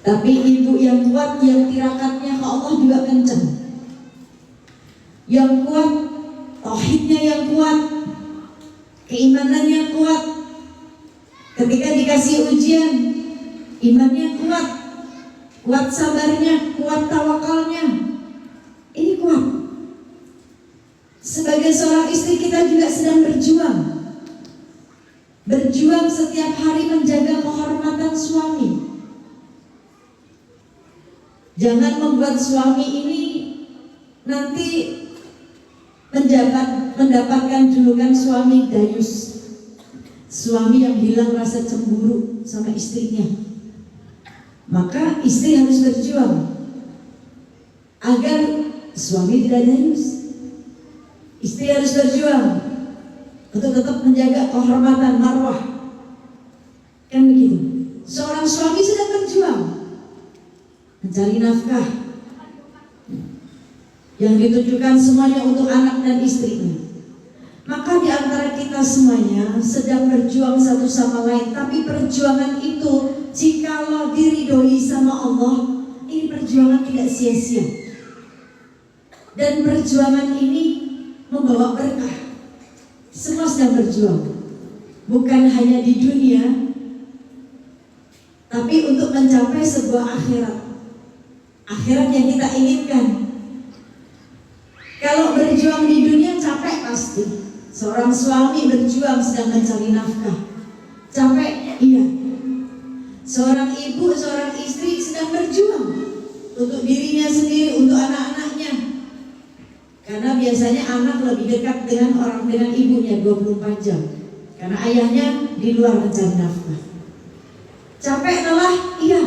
Tapi ibu yang kuat, yang tirakatnya ke Allah juga kenceng, yang kuat, tauhidnya yang kuat, keimanannya kuat. Ketika dikasih ujian, imannya kuat, kuat sabarnya, kuat tawakalnya. Ini kuat. Sebagai seorang istri kita juga sedang berjuang setiap hari menjaga kehormatan suami. Jangan membuat suami ini nanti mendapatkan julukan suami dayus, suami yang hilang rasa cemburu sama istrinya. Maka istri harus berjuang agar suami tidak dayus. Istri harus berjuang untuk tetap menjaga kehormatan marwah. Kan begitu. Seorang suami sedang berjuang mencari nafkah yang ditujukan semuanya untuk anak dan istrinya. Maka di antara kita semuanya sedang berjuang satu sama lain. Tapi perjuangan itu jikalau diridhoi sama Allah, ini perjuangan tidak sia-sia. Dan perjuangan ini membawa berkah. Semua sedang berjuang, bukan hanya di dunia, tapi untuk mencapai sebuah akhirat yang kita inginkan. Kalau berjuang di dunia capek pasti. Seorang suami berjuang sedang mencari nafkah, capek, iya. Seorang ibu, seorang istri sedang berjuang untuk dirinya sendiri, untuk anak-anaknya. Karena biasanya anak lebih dekat dengan ibunya 24 jam. Karena ayahnya di luar mencari nafkah. Capek lelah, iya.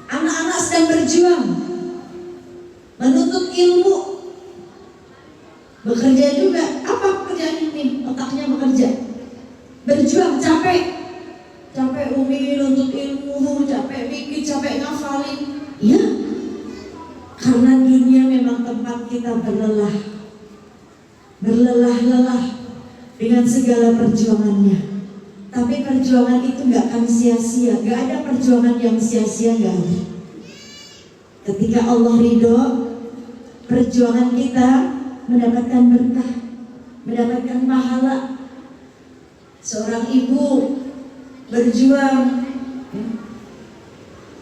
Anak-anak sedang berjuang menuntut ilmu, bekerja juga. Apa pekerjaan ini? Otaknya bekerja, berjuang, capek Umi nuntut ilmu, capek bikin, capek ngafalin. Iya, karena dunia memang tempat kita berlelah dengan segala perjuangannya. Tapi perjuangan itu gak akan sia-sia. Gak ada perjuangan yang sia-sia, gak ada. Ketika Allah ridho, perjuangan kita mendapatkan berkah, mendapatkan pahala. Seorang ibu berjuang,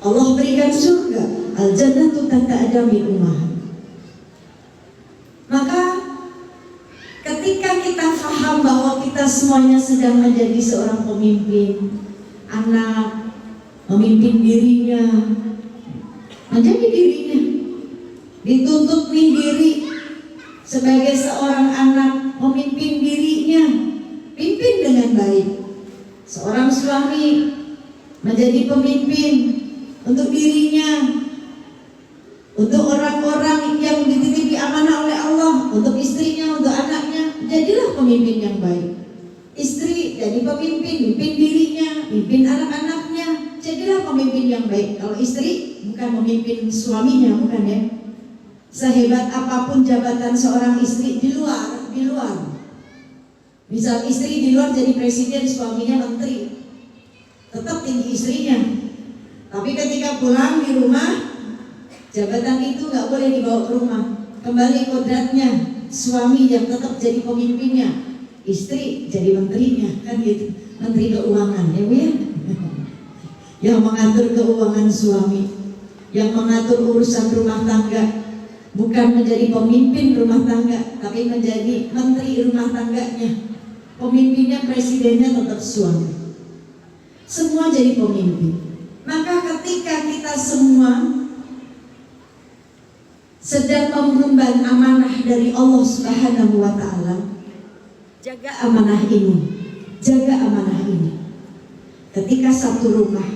Allah berikan surga, al-jannatu tahta aqdamil ummahat. Maka ketika kita paham bahwa kita semuanya sedang menjadi seorang pemimpin, anak, memimpin dirinya, menjadi dirinya, dituntut nih diri sebagai seorang anak, memimpin dirinya, pimpin dengan baik. Seorang suami menjadi pemimpin untuk dirinya, untuk orang-orang yang dititipi amanah oleh Allah, untuk istrinya, untuk anaknya. Jadilah pemimpin yang baik. Istri jadi pemimpin, pimpin dirinya, pimpin anak-anaknya. Jadilah pemimpin yang baik. Kalau istri bukan memimpin suaminya, bukan ya. Sehebat apapun jabatan seorang istri di luar. Misal istri di luar jadi presiden, suaminya menteri, tetap tinggi istrinya. Tapi ketika pulang di rumah, jabatan itu nggak boleh dibawa ke rumah. Kembali kodratnya, suami yang tetap jadi pemimpinnya, istri jadi menterinya, kan gitu. Menteri keuangan, ya Bu ya. Yang mengatur keuangan suami, yang mengatur urusan rumah tangga. Bukan menjadi pemimpin rumah tangga, tapi menjadi menteri rumah tangganya. Pemimpinnya, presidennya tetap suami. Semua jadi pemimpin. Maka ketika kita semua sedang mengemban amanah dari Allah Subhanahu wa Ta'ala, jaga amanah ini, jaga amanah ini. Ketika satu rumah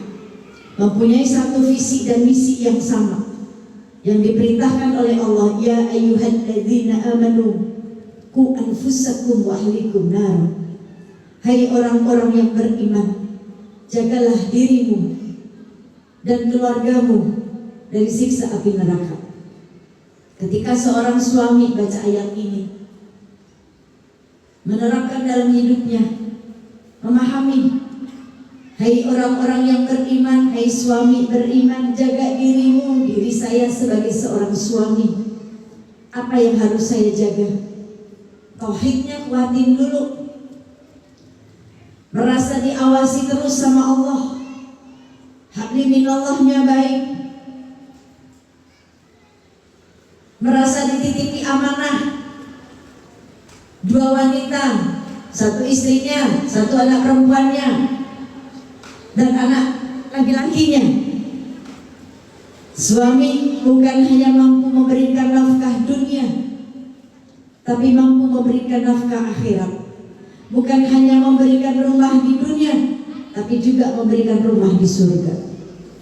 mempunyai satu visi dan misi yang sama, yang diperintahkan oleh Allah, ya ayyuhalladzina amanu qu anfusakum wa ahlikum nar. Hai orang-orang yang beriman, jagalah dirimu dan keluargamu dari siksa api neraka. Ketika seorang suami baca ayat ini, menerapkan dalam hidupnya, memahami Hai orang-orang yang beriman, hai suami beriman, jaga dirimu, diri saya sebagai seorang suami. Apa yang harus saya jaga? Tauhidnya kuatin dulu. Merasa diawasi terus sama Allah. Habli minallahnya baik. Merasa dititipi amanah. Dua wanita, satu istrinya, satu anak perempuannya, dan anak laki-lakinya. Suami bukan hanya mampu memberikan nafkah dunia, tapi mampu memberikan nafkah akhirat. Bukan hanya memberikan rumah di dunia, tapi juga memberikan rumah di surga.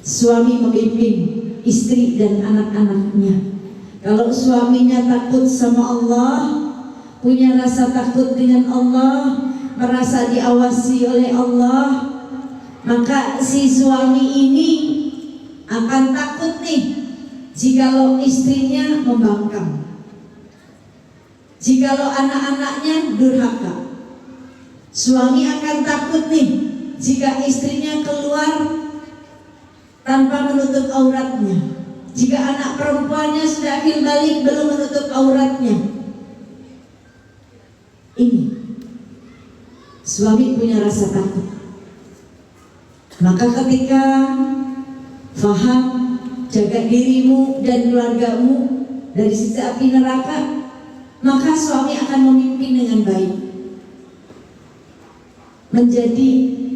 Suami memimpin istri dan anak-anaknya. Kalau suaminya takut sama Allah, punya rasa takut dengan Allah, merasa diawasi oleh Allah, maka si suami ini akan takut nih jikalau istrinya membangkang, jikalau anak-anaknya durhaka. Suami akan takut nih jika istrinya keluar tanpa menutup auratnya, jika anak perempuannya sudah akhir balik belum menutup auratnya. Ini suami punya rasa takut. Maka ketika faham, jaga dirimu dan keluargamu dari siksa api neraka, maka suami akan memimpin dengan baik, menjadi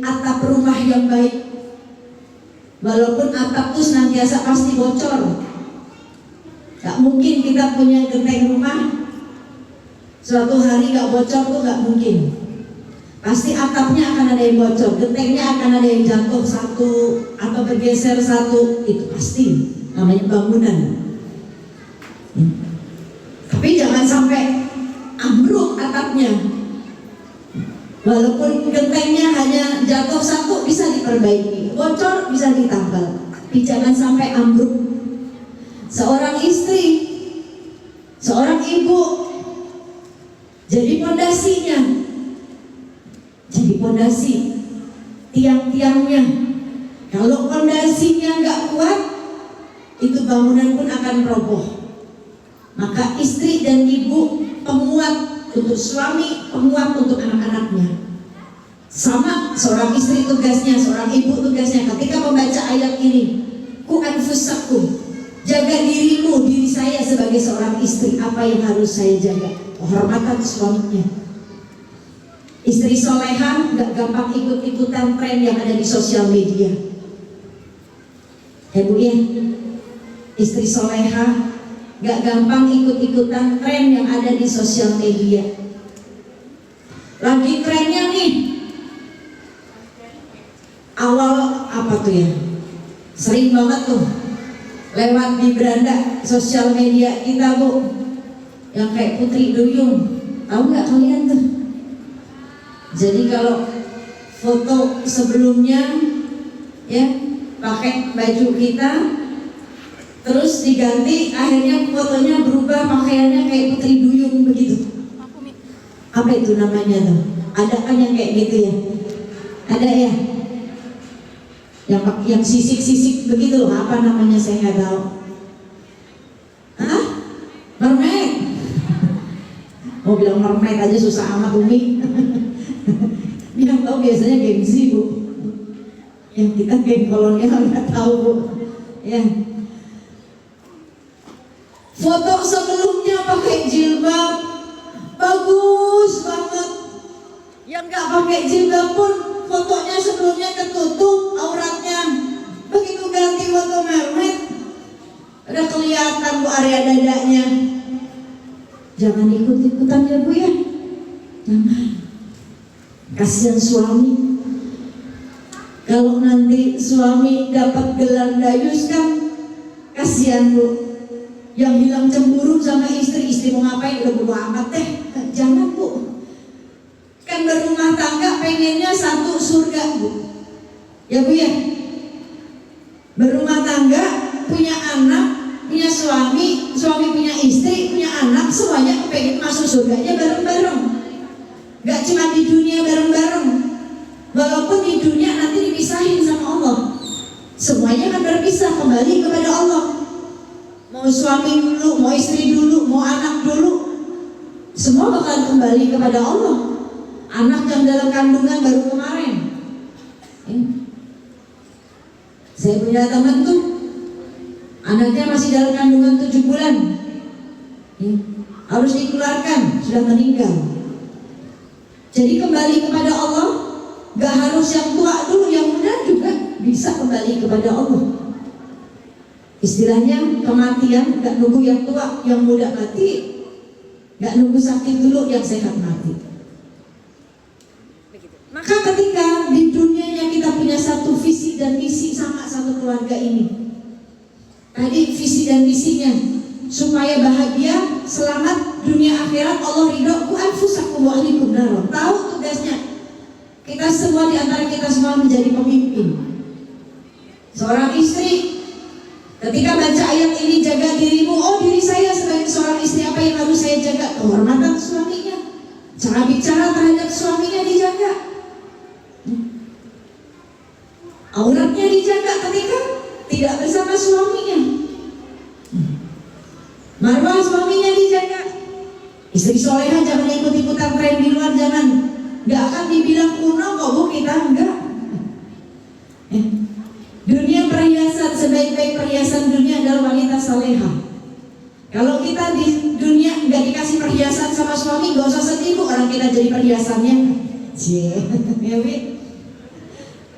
atap rumah yang baik. Walaupun atap itu senantiasa pasti bocor, gak mungkin kita punya genteng rumah suatu hari gak bocor, tuh gak mungkin. Pasti atapnya akan ada yang bocor, gentengnya akan ada yang jatuh satu atau bergeser satu, itu pasti, namanya bangunan. Tapi jangan sampai ambruk atapnya. Walaupun gentengnya hanya jatuh satu, bisa diperbaiki, bocor bisa ditambal, tapi jangan sampai ambruk. Seorang istri, seorang ibu, jadi pondasinya, jadi pondasi tiang-tiangnya. Kalau pondasinya nggak kuat, itu bangunan pun akan roboh. Maka istri dan ibu penguat untuk suami, penguat untuk anak-anaknya. Sama seorang istri tugasnya, seorang ibu tugasnya ketika membaca ayat ini, ku anfusakum, jaga dirimu, diri saya sebagai seorang istri, apa yang harus saya jaga? Kehormatan suaminya. Istri soleha gak gampang ikut-ikutan tren yang ada di sosial media. Ya Bu ya, istri soleha gak gampang ikut-ikutan tren yang ada di sosial media. Lagi trennya nih, awal apa tuh ya, sering banget tuh lewat di beranda sosial media kita Bu, yang kayak Putri Duyung, tahu nggak kalian tuh? Jadi kalau foto sebelumnya ya pakai baju kita, terus diganti, akhirnya fotonya berubah, pakaiannya kayak Putri Duyung begitu. Apa itu namanya tuh? Ada kan yang kayak gitu ya? Ada ya? Yang sisik-sisik begitu loh, apa namanya saya nggak tahu. Hah? Mermaid? Mau bilang mermaid aja susah amat Umi. Yang tahu biasanya gengsi Bu. Yang kita geng kolonial nggak tahu Bu. Ya. Foto sebelumnya pakai jilbab, bagus banget. Yang nggak pakai jilbab pun fotonya sebelumnya ketutup auratnya. Begitu ganti foto mermaid, udah kelihatan Bu area dadanya. Jangan ikut-ikutan ya Bu ya. Jangan. Kasihan suami. Kalau nanti suami dapat gelar dayus kan kasihan Bu. Yang hilang cemburu sama istri, istri mau ngapain udah bodo amat deh. Jangan Bu. Kan berumah tangga pengennya satu surga Bu. Ya Bu ya. Berumah tangga, punya anak, punya suami, suami punya istri, punya anak, semuanya pengen masuk surganya bareng-bareng. Gak cuma di dunia bareng-bareng. Walaupun di dunia nanti dipisah bisa kembali kepada Allah. Mau suami dulu, mau istri dulu, mau anak dulu, semua bakal kembali kepada Allah. Anak yang dalam kandungan baru kemarin, saya punya teman tuh, anaknya masih dalam kandungan 7 bulan, harus dikeluarkan, sudah meninggal. Jadi kembali kepada Allah, gak harus yang tua dulu, yang muda juga bisa kembali kepada Allah. Istilahnya kematian gak nunggu yang tua, yang muda mati, gak nunggu sakit dulu, yang sehat mati. Maka ketika di dunianya kita punya satu visi dan misi sama satu keluarga ini. Tadi visi dan misinya supaya bahagia, selamat dunia akhirat, Allah ridho, ku anfusakum wa ahlikum nar. Tahu tugasnya. Kita semua, di antara kita semua menjadi pemimpin. Seorang istri ketika baca ayat ini, jaga dirimu. Oh, diri saya sebagai seorang istri, apa yang harus saya jaga? Kehormatan suaminya, cara bicara terhadap suaminya dijaga, auratnya dijaga ketika tidak bersama suaminya, marwah suaminya dijaga. Istri soleha jangan ikut-ikutan tren di luar, jangan. Gak akan dibilang kuno kok bu kita, enggak. Dunia perhiasan, sebaik-baik perhiasan dunia adalah wanita soleha. Kalau kita di dunia nggak dikasih perhiasan sama suami, gak usah sedih bu, orang kita jadi perhiasannya.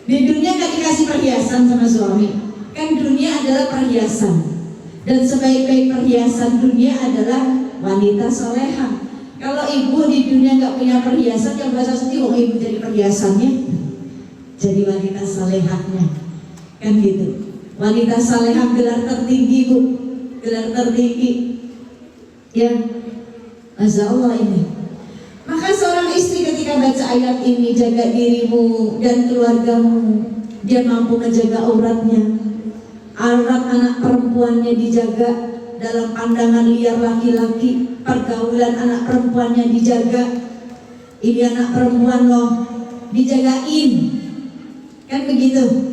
Di dunia nggak dikasih perhiasan sama suami, kan dunia adalah perhiasan. Dan sebaik-baik perhiasan dunia adalah wanita soleha. Kalau ibu di dunia nggak punya perhiasan, yang bahasa sedih, oh ibu jadi perhiasannya, jadi wanita solehahnya, kan gitu. Wanita solehah gelar tertinggi bu, gelar tertinggi, ya, Masya Allah ini. Maka seorang istri ketika baca ayat ini, jaga dirimu dan keluargamu, dia mampu menjaga auratnya. Aurat anak perempuannya dijaga dalam pandangan liar laki-laki, pergaulan anak perempuannya dijaga. Ini anak perempuan loh, dijagain, kan begitu.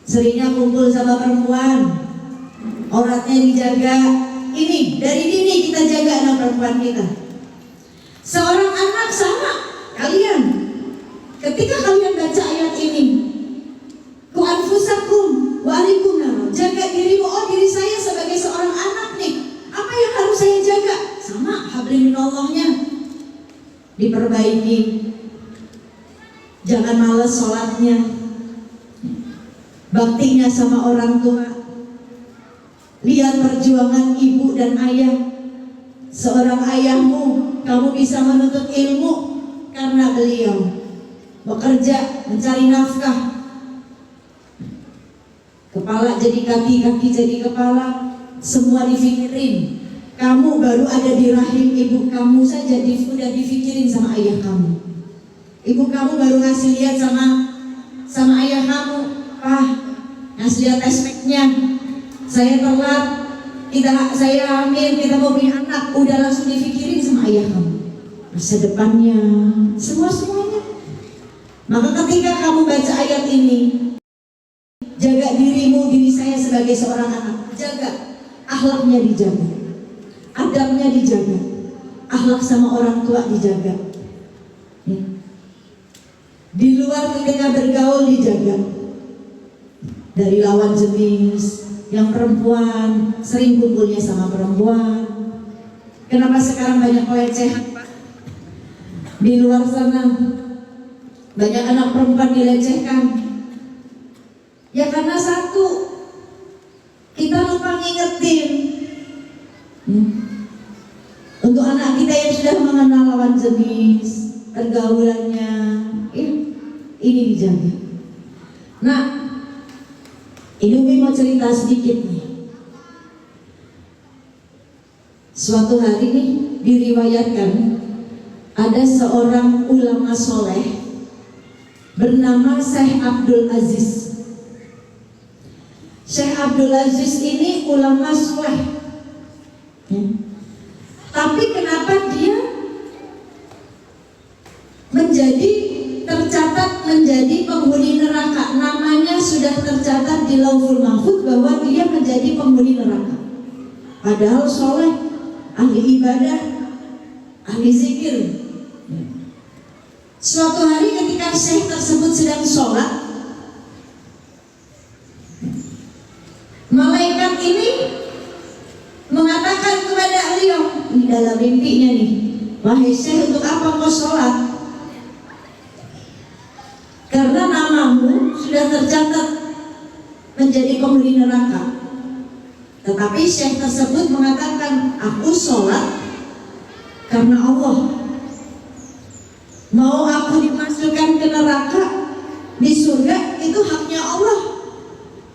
Seringnya kumpul sama perempuan, auratnya dijaga. Ini dari dini kita jaga anak perempuan kita. Seorang anak sama kalian, ketika kalian baca ayat ini, ku anfusakum wa ahlikum nar, jaga dirimu. Oh, diri saya sebagai seorang anak nih, apa yang harus saya jaga? Sama hablum minallahnya diperbaiki. Jangan malas sholatnya, baktinya sama orang tua. Lihat perjuangan ibu dan ayah. Seorang ayahmu, kamu bisa menuntut ilmu karena beliau bekerja mencari nafkah. Kepala jadi kaki, kaki jadi kepala, semua difikirin. Kamu baru ada di rahim ibu kamu saja udah difikirin sama ayah kamu. Ibu kamu baru ngasih lihat sama ayah kamu, Pak, ngasih lihat tespeknya, saya telat, saya hamil, kita mau punya anak, udah langsung difikirin sama ayah kamu, masa depannya, semuanya. Maka ketika kamu baca ayat ini, jaga dirimu, diri saya sebagai seorang anak, jaga akhlaknya, dijaga adabnya, dijaga akhlak sama orang tua, dijaga ya. Di luar ketika bergaul dijaga dari lawan jenis. Yang perempuan sering kumpulnya sama perempuan. Kenapa sekarang banyak pelecehan Pak? Di luar sana banyak anak perempuan dilecehkan. Ya karena satu, kita lupa ngingetin untuk anak kita yang sudah mengenal lawan jenis, pergaulannya, ya, ini dijaga. Nah, ini Umi mau cerita sedikit nih. Suatu hari nih diriwayatkan ada seorang ulama soleh bernama Syekh Abdul Aziz. Syekh Abdul Aziz ini ulama soleh ya. Tapi kenapa dia tercatat menjadi penghuni neraka? Namanya sudah tercatat di Lauhul Mahfuz bahwa dia menjadi penghuni neraka. Padahal soleh, ahli ibadah, ahli zikir. Suatu hari ketika syekh tersebut sedang sholat, malaikat ini mengatakan kepada beliau, ini dalam mimpinya nih, wahai syekh, untuk apa kau sholat? Karena namamu sudah tercatat menjadi penghuni neraka. Tetapi syekh tersebut mengatakan, aku sholat karena Allah. Mau aku dimasukkan ke neraka, di surga, itu haknya Allah.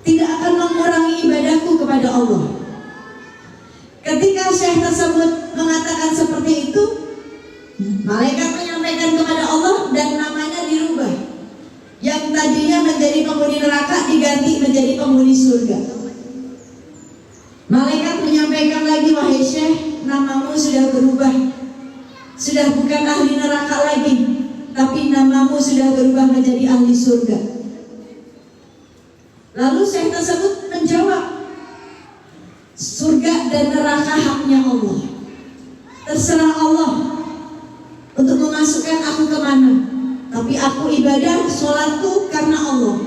Tidak akan mengurangi ibadahku kepada Allah. Ketika syekh tersebut mengatakan seperti itu, malaikat menyampaikan kepada Allah dan namanya dirubah. Yang tadinya menjadi penghuni neraka diganti menjadi penghuni surga. Malaikat menyampaikan lagi, wahai syekh, namamu sudah berubah. Sudah bukan ahli neraka lagi, tapi namamu sudah berubah menjadi ahli surga. Lalu syekh tersebut menjawab, surga dan neraka haknya Allah. Terserah Allah untuk memasukkan aku kemana, tapi aku ibadah, sholatku karena Allah.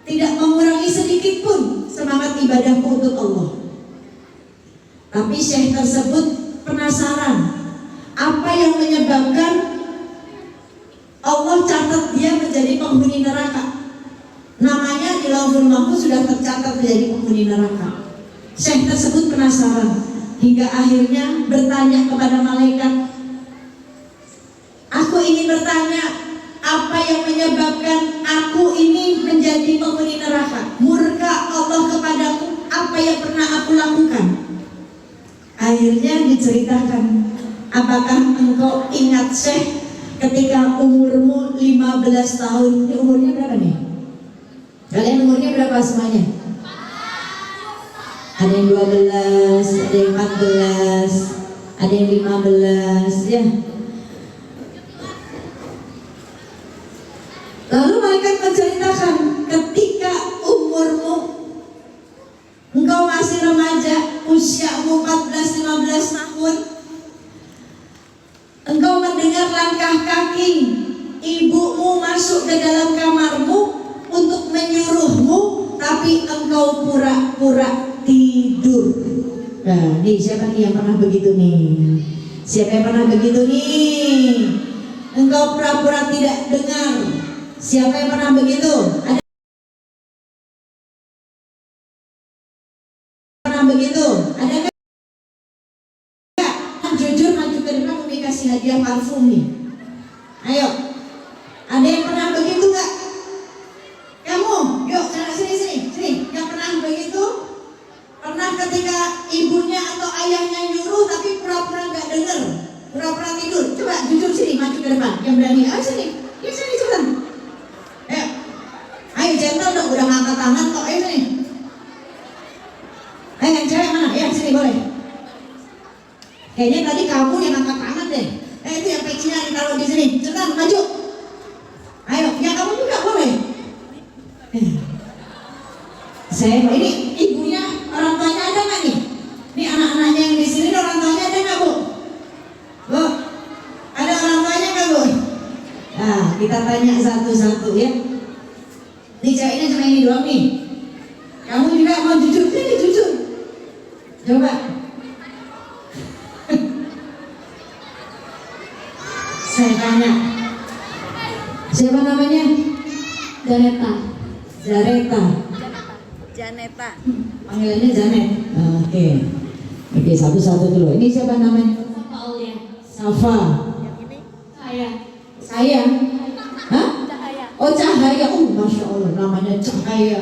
Tidak mengurangi sedikit pun semangat ibadahku untuk Allah. Tapi syekh tersebut penasaran, apa yang menyebabkan Allah catat dia menjadi penghuni neraka? Namanya di Lauhul Mahfuz sudah tercatat menjadi penghuni neraka. Syekh tersebut penasaran hingga akhirnya bertanya kepada malaikat, aku ingin bertanya, apa yang menyebabkan aku ini menjadi penghuni neraka? Murka Allah kepadaku, apa yang pernah aku lakukan? Akhirnya diceritakan, apakah engkau ingat syekh ketika umurmu 15 tahun? Ini umurnya berapa nih? Kalian umurnya berapa semuanya? Ada yang 12, ada yang 14, ada yang 15, ya. Lalu malaikat menceritakan, ketika umurmu, engkau masih remaja, usiamu 14-15 tahun, engkau mendengar langkah kaki ibumu masuk ke dalam kamarmu untuk menyuruhmu, tapi engkau pura-pura tidur. Nah, nih siapa nih yang pernah begitu nih? Siapa yang pernah begitu nih? Engkau pura-pura tidak dengar. Siapa yang pernah begitu? Ada pernah begitu? Ada nggak? Jujur maju ke depan, mau dikasih hadiah parfum nih. Ayo, ada yang pernah begitu nggak? Kamu, yuk sini. Yang pernah begitu? Pernah ketika ibunya atau ayahnya nyuruh tapi pura-pura nggak dengar, pura-pura tidur? Coba jujur sini, maju ke depan. Yang berani, ayo sini, ya sini cepetan. Ayo gentle dong, udah ngangkat tangan kok. Ayo sini. Yang cewek mana? Ya sini boleh. Kayaknya tadi kamu yang angkat tangan deh. Itu yang pecinya ditaruh di sini. Cepetan maju. Ayo, yang kamu juga boleh. Saya ini ibunya, orang tuanya ada nggak nih? Ini anak-anaknya yang di sini orang tuanya ada nggak, Bu? Bu, ada orang tuanya nggak, Bu? Nah, kita tanya satu-satu ya. Ini ceweknya cuma ini doang nih. Kamu juga mau jujur? Ini jujur. Coba. Saya tanya, siapa namanya? Janeta. Janeta. Panggilannya Janet. Oke, satu-satu dulu. Ini siapa namanya? Safa Aulia. Safa. Yang ini Saya. Hah? Cahaya. Oh, Cahaya. Masya Allah, namanya Cahaya.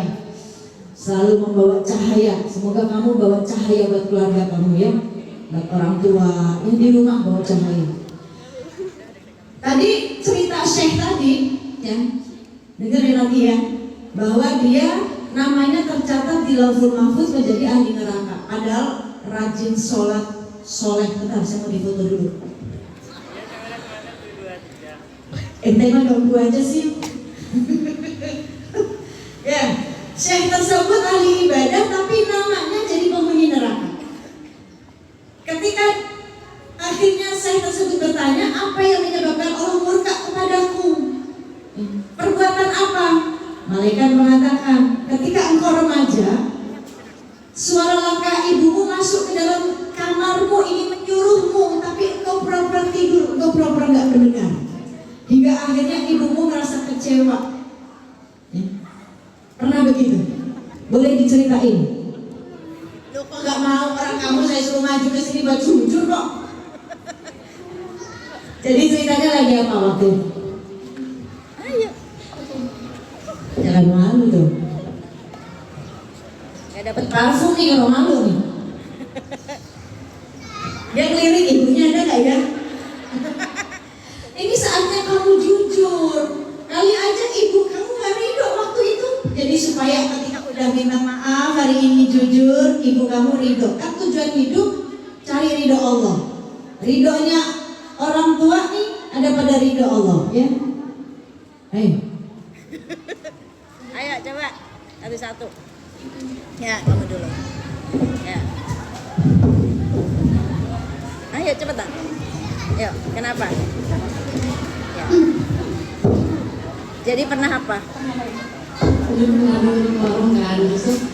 Selalu membawa cahaya. Semoga kamu bawa cahaya buat keluarga kamu ya, buat orang tua yang di rumah bawa cahaya. Tadi cerita Syekh tadi, ya, dengerin lagi ya, bahwa dia namanya tercatat di Lauhul Mahfuz menjadi ahli neraka. Padahal rajin sholat, soleh. Bentar, saya mau difoto dulu. Ente mah ganggu aja sih. Ya, Syekh tersebut ahli ibadah tapi namanya jadi penghuni neraka. Ketika akhirnya Syekh tersebut bertanya, apa yang menyebabkan Allah murka kepadaku? Perbuatan apa? Malaikat mengatakan, ketika engkau remaja, suara langkah ibumu masuk ke dalam kamarmu ingin menyuruhmu, tapi engkau pura-pura tidur, engkau pura-pura nggak mendengar. Hingga akhirnya ibumu merasa kecewa. Ya. Pernah begitu? Boleh diceritain? Lu kok nggak mau, orang kamu saya suruh maju ke sini buat jujur kok. Jadi ceritanya lagi apa waktu itu? Jangan malu tuh. Gak dapet parfum nih kalau malu nih. Dia ngelirik ibunya, ada gak ya? Ini saatnya kamu jujur. Kali aja ibu kamu gak ridho waktu itu. Jadi supaya ketika udah minta maaf hari ini jujur, ibu kamu ridho. Kan tujuan hidup cari ridho Allah. Ridhonya orang tua nih ada pada ridho Allah, ya. Ayo. Ayo coba satu-satu. Ya, kamu dulu. Ya. Ayo cepetan. Yuk, kenapa? Ya. Jadi pernah apa? Udah pernah di warung kan, terus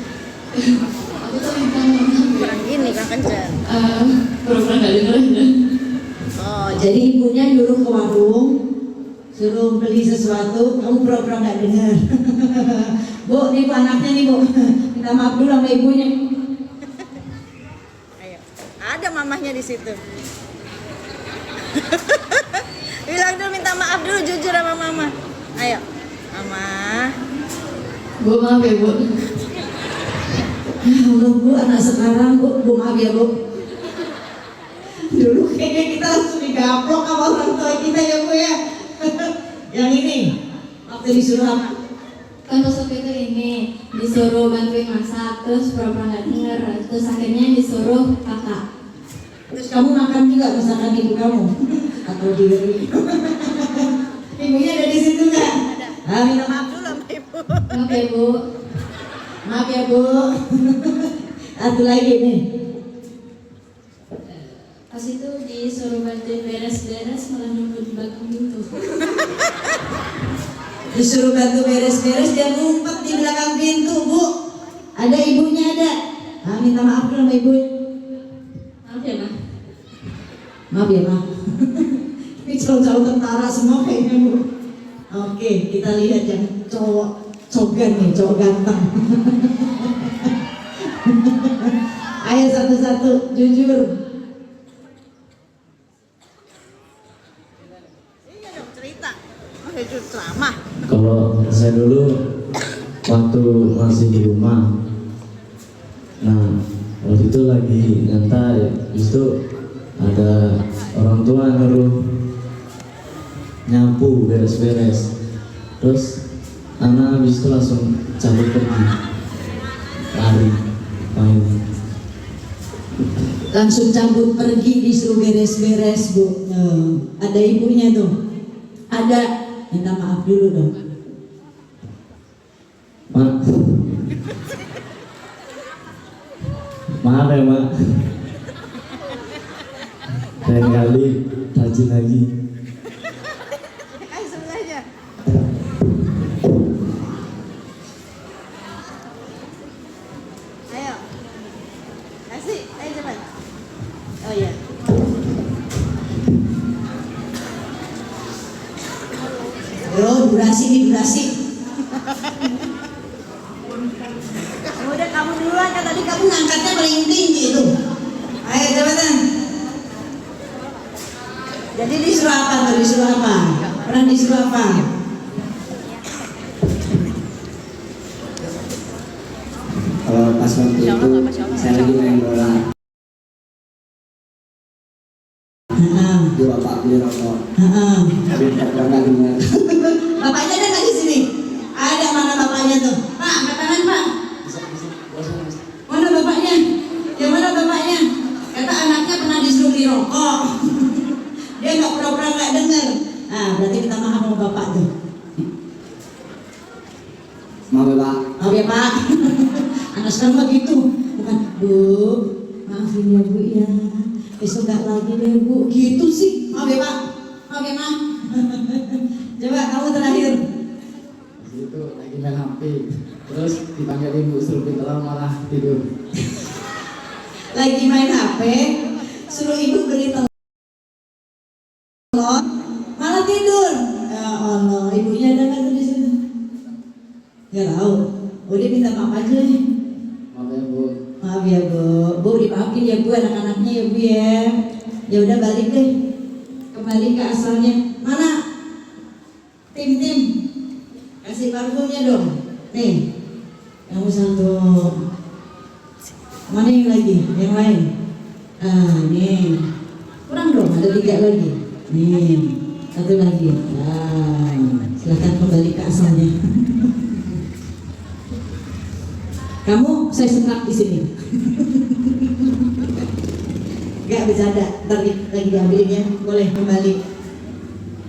aku tuh minta Kurang gini, kurang kenceng. pura-pura nggak dengerin. Oh, Jadi ibunya nyuruh ke warung, suruh beli sesuatu, kamu pura-pura nggak dengar. Bu, nih bu anaknya nih bu, minta maaf dulu sama ibunya. ayo. Ada mamahnya di situ. Bilang dulu minta maaf dulu jujur sama mama. Ayo, mama. Bu, maaf ya bu. Ya Allah bu, anak sekarang bu maaf ya bu. Dulu kayaknya kita langsung digaplok sama orang tua kita ya bu ya. Yang ini, waktu disuruh apa? Kan waktu itu ini disuruh bantuin masak, terus pura-pura nggak denger, terus akhirnya disuruh kakak. Terus kamu makan juga masakan ibu kamu? Atau diri? Ibunya ada di situ nggak? Ah, minta maaf dulu sama ibu. Maaf ya bu. Maaf ya bu. Satu lagi nih. Pas itu disuruh bantuin beres-beres, malah nunggu di belakang pintu. Disuruh bantu beres-beres, dia ngumpet di belakang pintu bu. Ada ibunya ada. Ah, minta maaf dulu sama ibu. Maaf ya ma. Maaf ya ma. Ini cowok-cowok tentara semua kayaknya bu. Oke, kita lihat yang cowok cogan nih, cowok ganteng. Ayo satu-satu, jujur. Iya dong cerita. Oh, jujur ceramah. Kalau saya dulu waktu masih di rumah, nah waktu itu lagi nyantai, itu ada orang tua nyuruh nyapu beres-beres, terus anak habis itu langsung cabut pergi, lari main. Langsung cabut pergi, disuruh beres-beres bu. Ada ibunya tuh. Ada, minta maaf dulu dong. Mak, maaf ya mak, lain kali rajin lagi. Ayo sebelahnya. Ayo. Kasih, ayo cepat. Oh iya. Yo, durasi nih durasi. Udah kamu duluan kan tadi kamu Ngangkatnya paling tinggi itu. Ayo cepetan. Jadi disuruh apa tuh? Disuruh apa? Pernah disuruh apa? Kalau pas waktu Insya Allah, itu Masya Allah. saya lagi main bola, di bapak beli rokok, tapi nggak dengar. Bapaknya ada nggak di sini? Ada, mana bapaknya tuh? Pak, angkat tangan pak. Mana bapaknya? Yang mana bapaknya? Kata anaknya pernah disuruh beli rokok. Dia nggak pura-pura nggak dengar. Nah, berarti minta maaf sama bapak tuh. Maaf ya pak, Maaf ya Pak. Anak sekarang mah gitu. Bukan, Bu, maafin ya Bu ya. Besok gak lagi deh Bu. Gitu sih. Maaf ya Pak. Maaf ya Ma. Coba kamu terakhir. Itu lagi main HP. Terus dipanggil ibu suruh pintar malah tidur. Lagi main HP, suruh ibu beli telur, malah tidur. Ya Allah, ibunya ada kan di situ? Gak tahu. Udah minta maaf aja nih. Maaf ya Bu. Maaf ya Bu, Bu dimaafin ya Bu anak-anaknya ya Bu ya. Ya udah balik deh, kembali ke asalnya. Mana? Tim, kasih parfumnya dong. Nih, kamu satu. Mana yang lagi? Yang lain? Nih. Kurang dong, ada 3 lagi. Nih, satu lagi. Silakan kembali ke asalnya. Kamu saya sentak di sini. Gak bercanda, ntar lagi diambilin ya. Boleh kembali.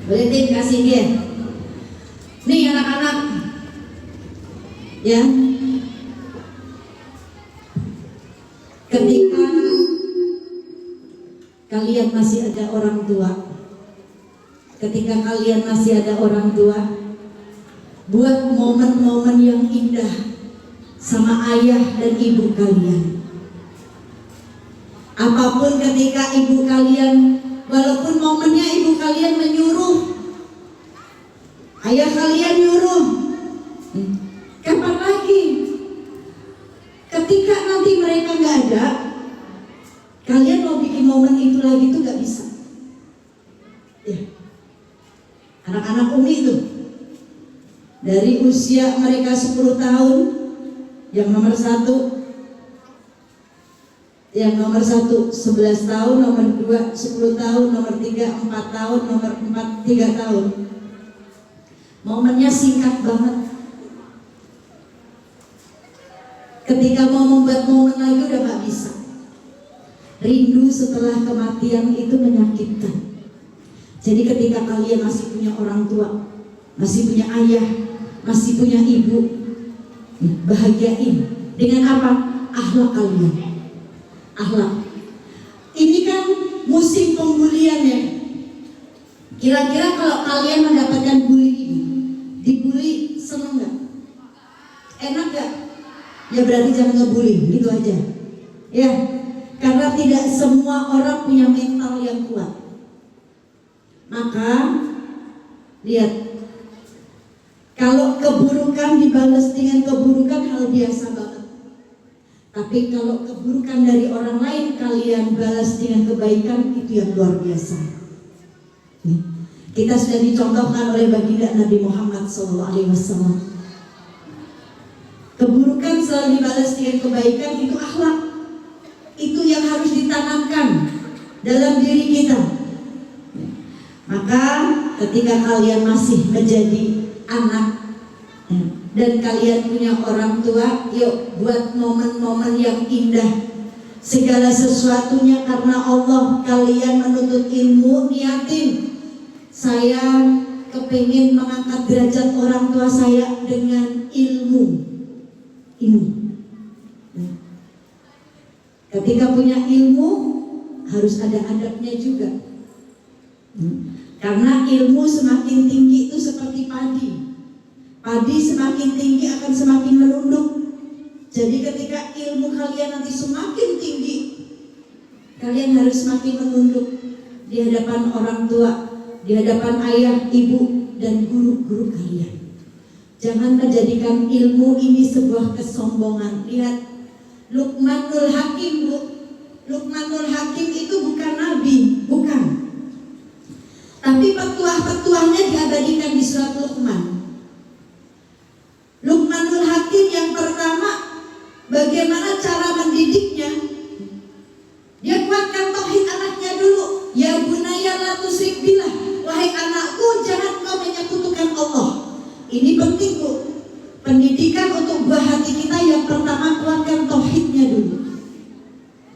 Boleh Tim, kasih dia. Nih anak-anak. Ya. Ketika kalian masih ada orang tua, buat momen-momen yang indah sama ayah dan ibu kalian. Apapun ketika ibu kalian, walaupun momennya ibu kalian menyuruh, ayah kalian nyuruh, kapan lagi? Ketika nanti mereka nggak ada, kalian mau bikin momen itu lagi tuh nggak bisa. Ya. Anak-anak Umi itu dari usia mereka 10 tahun, yang nomor 1 11 tahun, nomor 2 10 tahun, nomor 3 4 tahun, nomor 4 3 tahun. Momennya singkat banget. Ketika mau membuat momen lagi udah gak bisa. Rindu setelah kematian itu menyakitkan. Jadi ketika kalian masih punya orang tua, masih punya ayah, masih punya ibu, bahagiain dengan apa? Akhlak kalian. Akhlak. Ini kan musim pembulian ya. Kira-kira kalau kalian mendapatkan bully ini, dibully seneng gak? Enak gak? Ya berarti jangan ngebully, gitu aja. Ya, karena tidak semua orang punya mental yang kuat. Maka lihat, kalau keburukan dibalas dengan keburukan hal biasa banget. Tapi kalau keburukan dari orang lain kalian balas dengan kebaikan, itu yang luar biasa. Kita sudah dicontohkan oleh baginda Nabi Muhammad SAW. Keburukan selalu dibalas dengan kebaikan, itu akhlak. Itu yang harus ditanamkan dalam diri kita. Maka ketika kalian masih menjadi anak dan kalian punya orang tua, yuk buat momen-momen yang indah. Segala sesuatunya karena Allah. Kalian menuntut ilmu, niatin, saya kepingin mengangkat derajat orang tua saya dengan ilmu ini. Ketika punya ilmu harus ada adabnya juga. Karena ilmu semakin tinggi itu seperti padi. Padi semakin tinggi akan semakin menunduk. Jadi ketika ilmu kalian nanti semakin tinggi, kalian harus semakin menunduk di hadapan orang tua, di hadapan ayah, ibu, dan guru-guru kalian. Jangan menjadikan ilmu ini sebuah kesombongan. Lihat Luqmanul Hakim, Bu. Luqmanul Hakim itu bukan nabi, bukan. Tapi petuah-petuahnya diabadikan di surat Luqman. Luqmanul Hakim yang pertama, bagaimana cara mendidiknya? Dia kuatkan tauhid anaknya dulu. Ya bunayya la tusyrik billah. Wahai anakku, jangan kau menyekutukan Allah. Ini penting, Bu. Pendidikan untuk buah hati kita yang pertama, kuatkan tauhidnya dulu.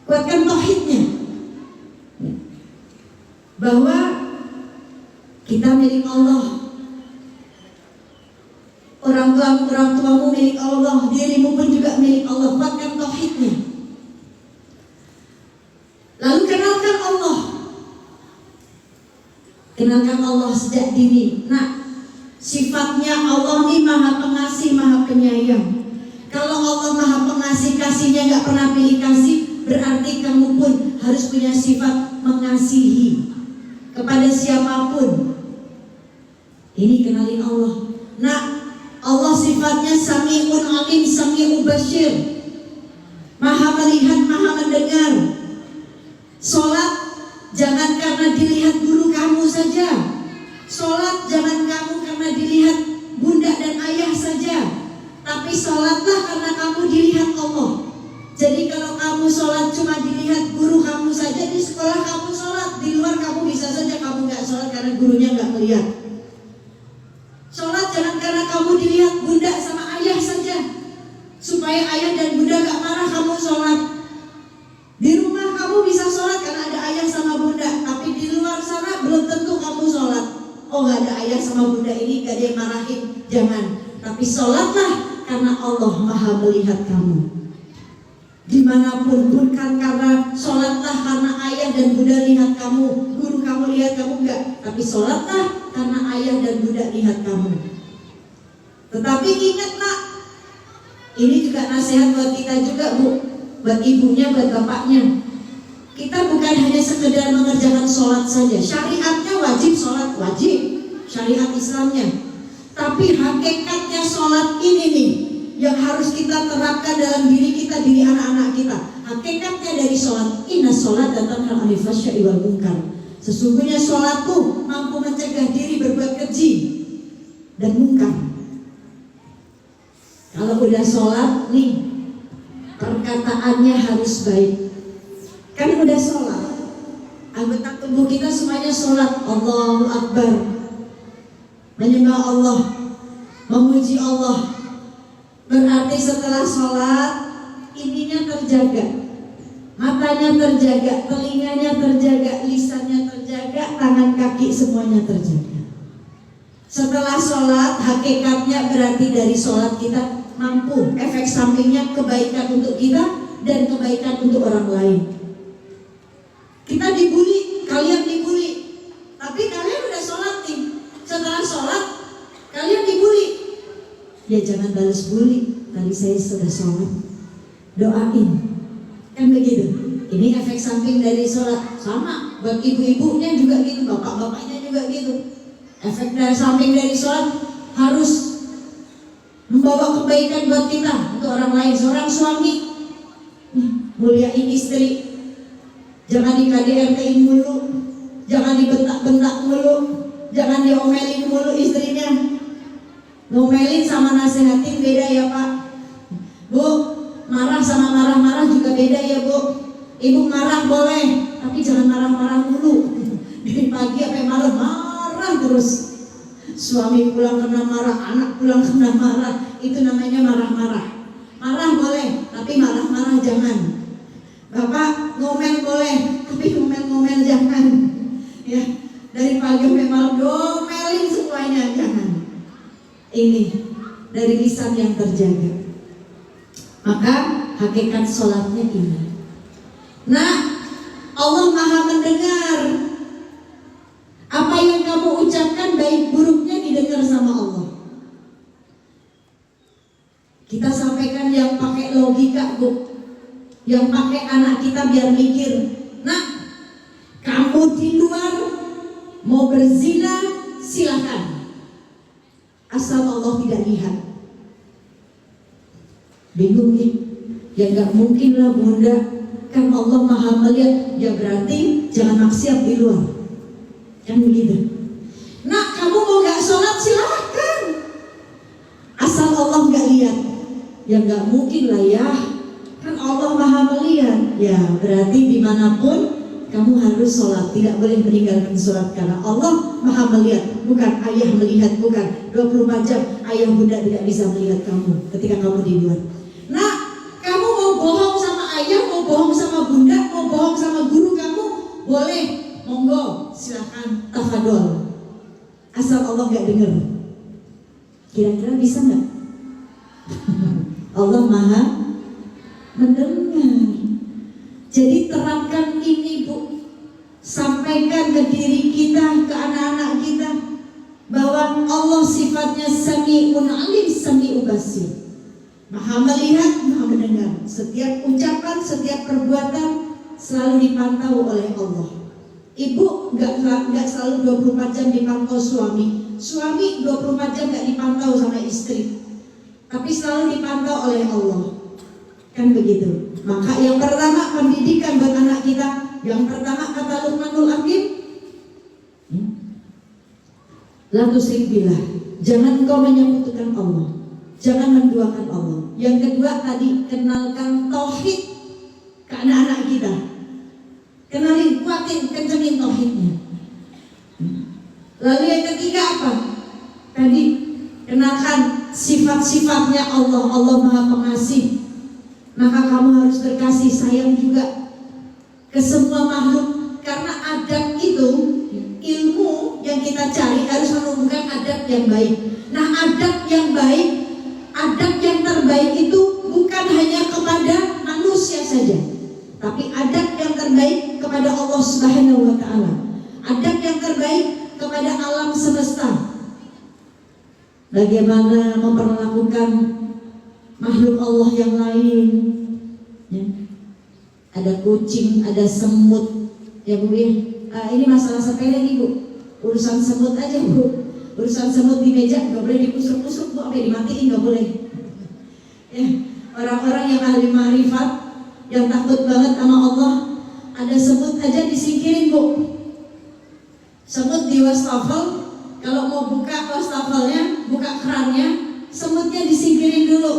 Kuatkan tauhidnya. Bahwa kita milik Allah. Orang tua abamu, orang tuamu milik Allah, dirimu pun juga milik Allah. Kuatkan tauhidnya. Lalu kenalkan Allah. Kenalkan Allah sejak dini. Nah, sifatnya Allah ini maha pengasih, maha penyayang. Kalau Allah maha pengasih, kasihnya gak pernah pilih kasih, berarti kamu pun harus punya sifat mengasihi kepada siapapun. Ini kenalin Allah. Nah, Allah sifatnya Sami'un Alim, Sami'un Basyir, maha melihat, maha mendengar. Sholat jangan karena dilihat guru kamu saja. Sholat jangan kamu karena dilihat bunda dan ayah saja. Tapi sholatlah karena kamu dilihat Allah. Jadi kalau kamu sholat cuma dilihat guru kamu saja, di sekolah kamu sholat, di luar kamu bisa saja kamu gak sholat karena gurunya gak melihat. Sholat jangan karena kamu dilihat bunda sama ayah saja, supaya ayah dan bunda gak marah kamu sholat. Di rumah kamu bisa sholat karena ada ayah sama bunda, tapi di luar sana belum tentu kamu sholat. Oh, gak ada ayah sama bunda ini gak ada yang marahin, jangan. Tapi sholatlah karena Allah maha melihat kamu dimanapun, bukan karena sholatlah karena ayah dan bunda lihat kamu, guru kamu lihat kamu, enggak. Tapi sholatlah karena ayah dan bunda lihat kamu. Tetapi ingat nak, ini juga nasihat buat kita juga bu, buat ibunya, buat bapaknya. Kita bukan hanya sekedar mengerjakan sholat saja. Syariatnya wajib sholat, wajib syariat Islamnya. Tapi hakikatnya sholat ini nih yang harus kita terapkan dalam diri kita, diri anak-anak kita. Hakikatnya dari sholat, inna sholat dan tanha 'anil fahsya'i wal munkar. Sesungguhnya sholat tuh mampu mencegah diri berbuat keji dan munkar. Kalau udah sholat nih, perkataannya harus baik. Kan udah sholat, anggota tubuh kita semuanya sholat, Allahu Akbar, menyembah Allah, memuji Allah. Berarti setelah sholat, ininya terjaga, matanya terjaga, telinganya terjaga, lisannya terjaga, tangan kaki semuanya terjaga. Setelah sholat, hakikatnya berarti dari sholat kita mampu, efek sampingnya kebaikan untuk kita dan kebaikan untuk orang lain. Kita dibully, kalian dibully, tapi kalian udah sholat nih. Setelah sholat, kalian dibully, ya jangan balas bully. Tadi saya sudah sholat, doain, kan begitu. Ini efek samping dari sholat. Sama buat ibu-ibunya juga gitu, bapak-bapaknya juga gitu. Efek dari samping dari sholat harus membawa kebaikan buat kita, untuk orang lain. Seorang suami muliain istri, jangan di-KDRT-in mulu, jangan dibentak-bentak mulu, jangan diomelin mulu istrinya. Ngomelin sama nasihatin beda ya Pak. Bu, marah sama marah-marah juga beda ya Bu. Ibu marah boleh, tapi jangan marah-marah mulu. Dari pagi sampai malam marah terus. Suami pulang kena marah, anak pulang kena marah, itu namanya marah-marah. Marah boleh, tapi marah-marah jangan. Bapak ngomel boleh, tapi ngomel-ngomel jangan. Ya, dari pagi sampai malam domelin semuanya jangan. Ini dari lisan yang terjaga. Maka hakikat sholatnya ini. Nah, Allah maha mendengar. Apa yang kamu ucapkan baik buruknya didengar sama Allah. Kita sampaikan yang pakai logika bu, yang pakai anak kita biar mikir. Nah, kamu di luar mau berzina silakan, asal Allah tidak lihat. Bingung nih, ya nggak mungkin lah bunda, kan Allah maha melihat. Ya berarti jangan maksiat di luar, kan begitu. Nah, kamu mau nggak sholat silakan, asal Allah nggak lihat. Ya nggak mungkin lah ya, kan Allah maha melihat. Ya berarti dimanapun kamu harus sholat, tidak boleh meninggalkan sholat karena Allah maha melihat. Bukan ayah melihat, bukan 24 jam ayah bunda tidak bisa melihat kamu ketika kamu di luar. Nah, kamu mau bohong sama ayah, mau bohong sama bunda, mau bohong sama guru kamu, boleh, monggo, silakan, tafadol, asal Allah nggak dengar. Kira-kira bisa nggak? Allah Maha mendengar. Jadi terapkan ini Bu, sampaikan ke diri kita, ke anak-anak kita, bahwa Allah sifatnya Sami'un Alim, Sami'u Basir, Maha melihat, Maha mendengar. Setiap ucapan, setiap perbuatan selalu dipantau oleh Allah. Ibu nggak selalu 24 jam dipantau suami, suami 24 jam nggak dipantau sama istri, tapi selalu dipantau oleh Allah. Kan begitu. Maka yang pertama pendidikan buat anak kita, yang pertama kata Luqmanul Hakim, la tusyrik billah, jangan engkau menyekutukan Allah, jangan menduakan Allah. Yang kedua tadi, kenalkan tauhid ke anak-anak kita. Kenalin, kuatin, kencengin tauhidnya. Lalu yang ketiga apa? Tadi kenalkan sifat-sifatnya Allah. Allah Maha Pengasih, maka kamu harus berkasih sayang juga ke semua makhluk. Karena adab itu, ilmu yang kita cari harus menumbuhkan adab yang baik. Nah, adab yang baik, adab yang terbaik itu bukan hanya kepada manusia saja, tapi adab yang terbaik kepada Allah Subhanahu wa Ta'ala, adab yang terbaik kepada alam semesta. Bagaimana memperlakukan makhluk Allah yang lain, ya. Ada kucing, ada semut, ya Bu ya. Ini masalah sepele nih Bu, urusan semut aja Bu. Urusan semut di meja nggak boleh dikusuk-kusuk Bu, sampai dimatiin nggak boleh. Ya, orang-orang yang ahli ma'rifat, yang takut banget sama Allah, ada semut aja disingkirin Bu. Semut di wastafel, kalau mau buka wastafelnya, buka kerannya, semutnya disingkirin dulu.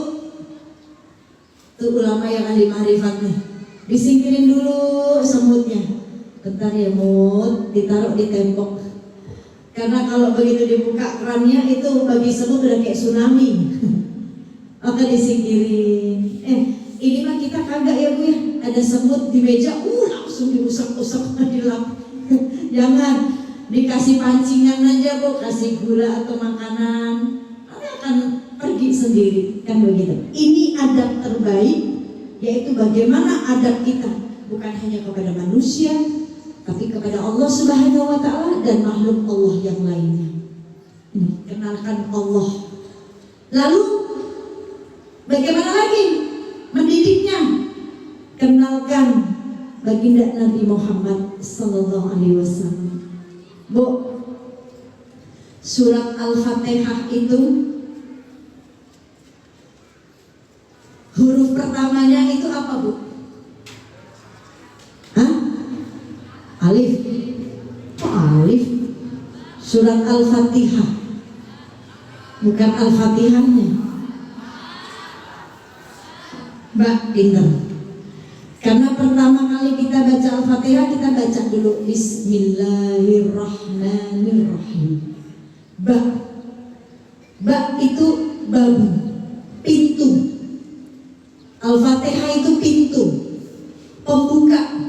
Tuh ulama yang ahli ma'rifat nih, disingkirin dulu semutnya. Bentar ya Mut, ditaruh di tembok. Karena kalau begitu dibuka kerannya, itu bagi semut udah kayak tsunami. Maka disingkirin. Ini mah kita kagak ya Bu ya. Ada semut di meja, langsung diusap-usap, dilap. Jangan, dikasih pancingan aja Bu, kasih gula atau makanan, nanti akan pergi sendiri, kan begitu. Ini adab terbaik, yaitu bagaimana adab kita bukan hanya kepada manusia, tapi kepada Allah Subhanahu wa Ta'ala dan makhluk Allah yang lainnya. Kenalkan Allah. Lalu bagaimana lagi mendidiknya? Kenalkan baginda Nabi Muhammad sallallahu alaihi wasallam. Bu, surat Al-Fatihah itu huruf pertamanya itu apa Bu? Hah? Alif. Kok alif? Surat Al-Fatihah, bukan Al-Fatihahnya. Mbak pinter. Karena pertama kali kita baca Al-Fatihah, kita baca dulu Bismillahirrahmanirrahim. Ba. Ba itu babu, pintu. Al-Fatihah itu pintu, pembuka.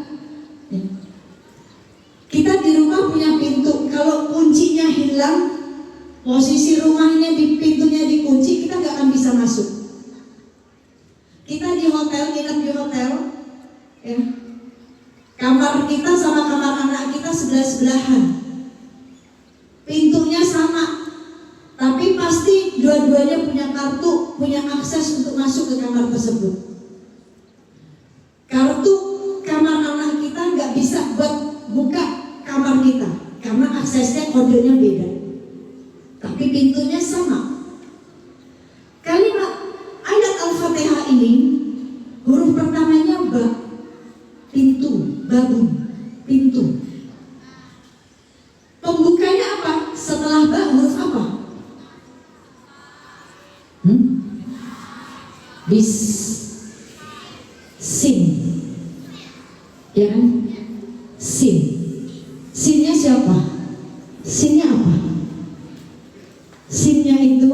Kita di rumah punya pintu. Kalau kuncinya hilang, posisi rumahnya di pintunya dikunci, kita gak akan bisa masuk. Kita di hotel, nginep di hotel, ya. Kamar kita sama kamar anak kita sebelah-sebelahan. Pintunya sama, tapi pasti dua-duanya punya kartu, punya akses untuk masuk ke kamar tersebut. Kartu kamar anak kita nggak bisa buat buka kamar kita karena aksesnya, kodenya beda, tapi pintunya sama. Kalimat ayat Al-Fatihah ini huruf pertamanya ba, pintu, babu, pintu. Pembukanya apa? Setelah ba huruf apa? Bis, sin, ya kan? Sin. Sinnya siapa? Sinnya apa? Sinnya itu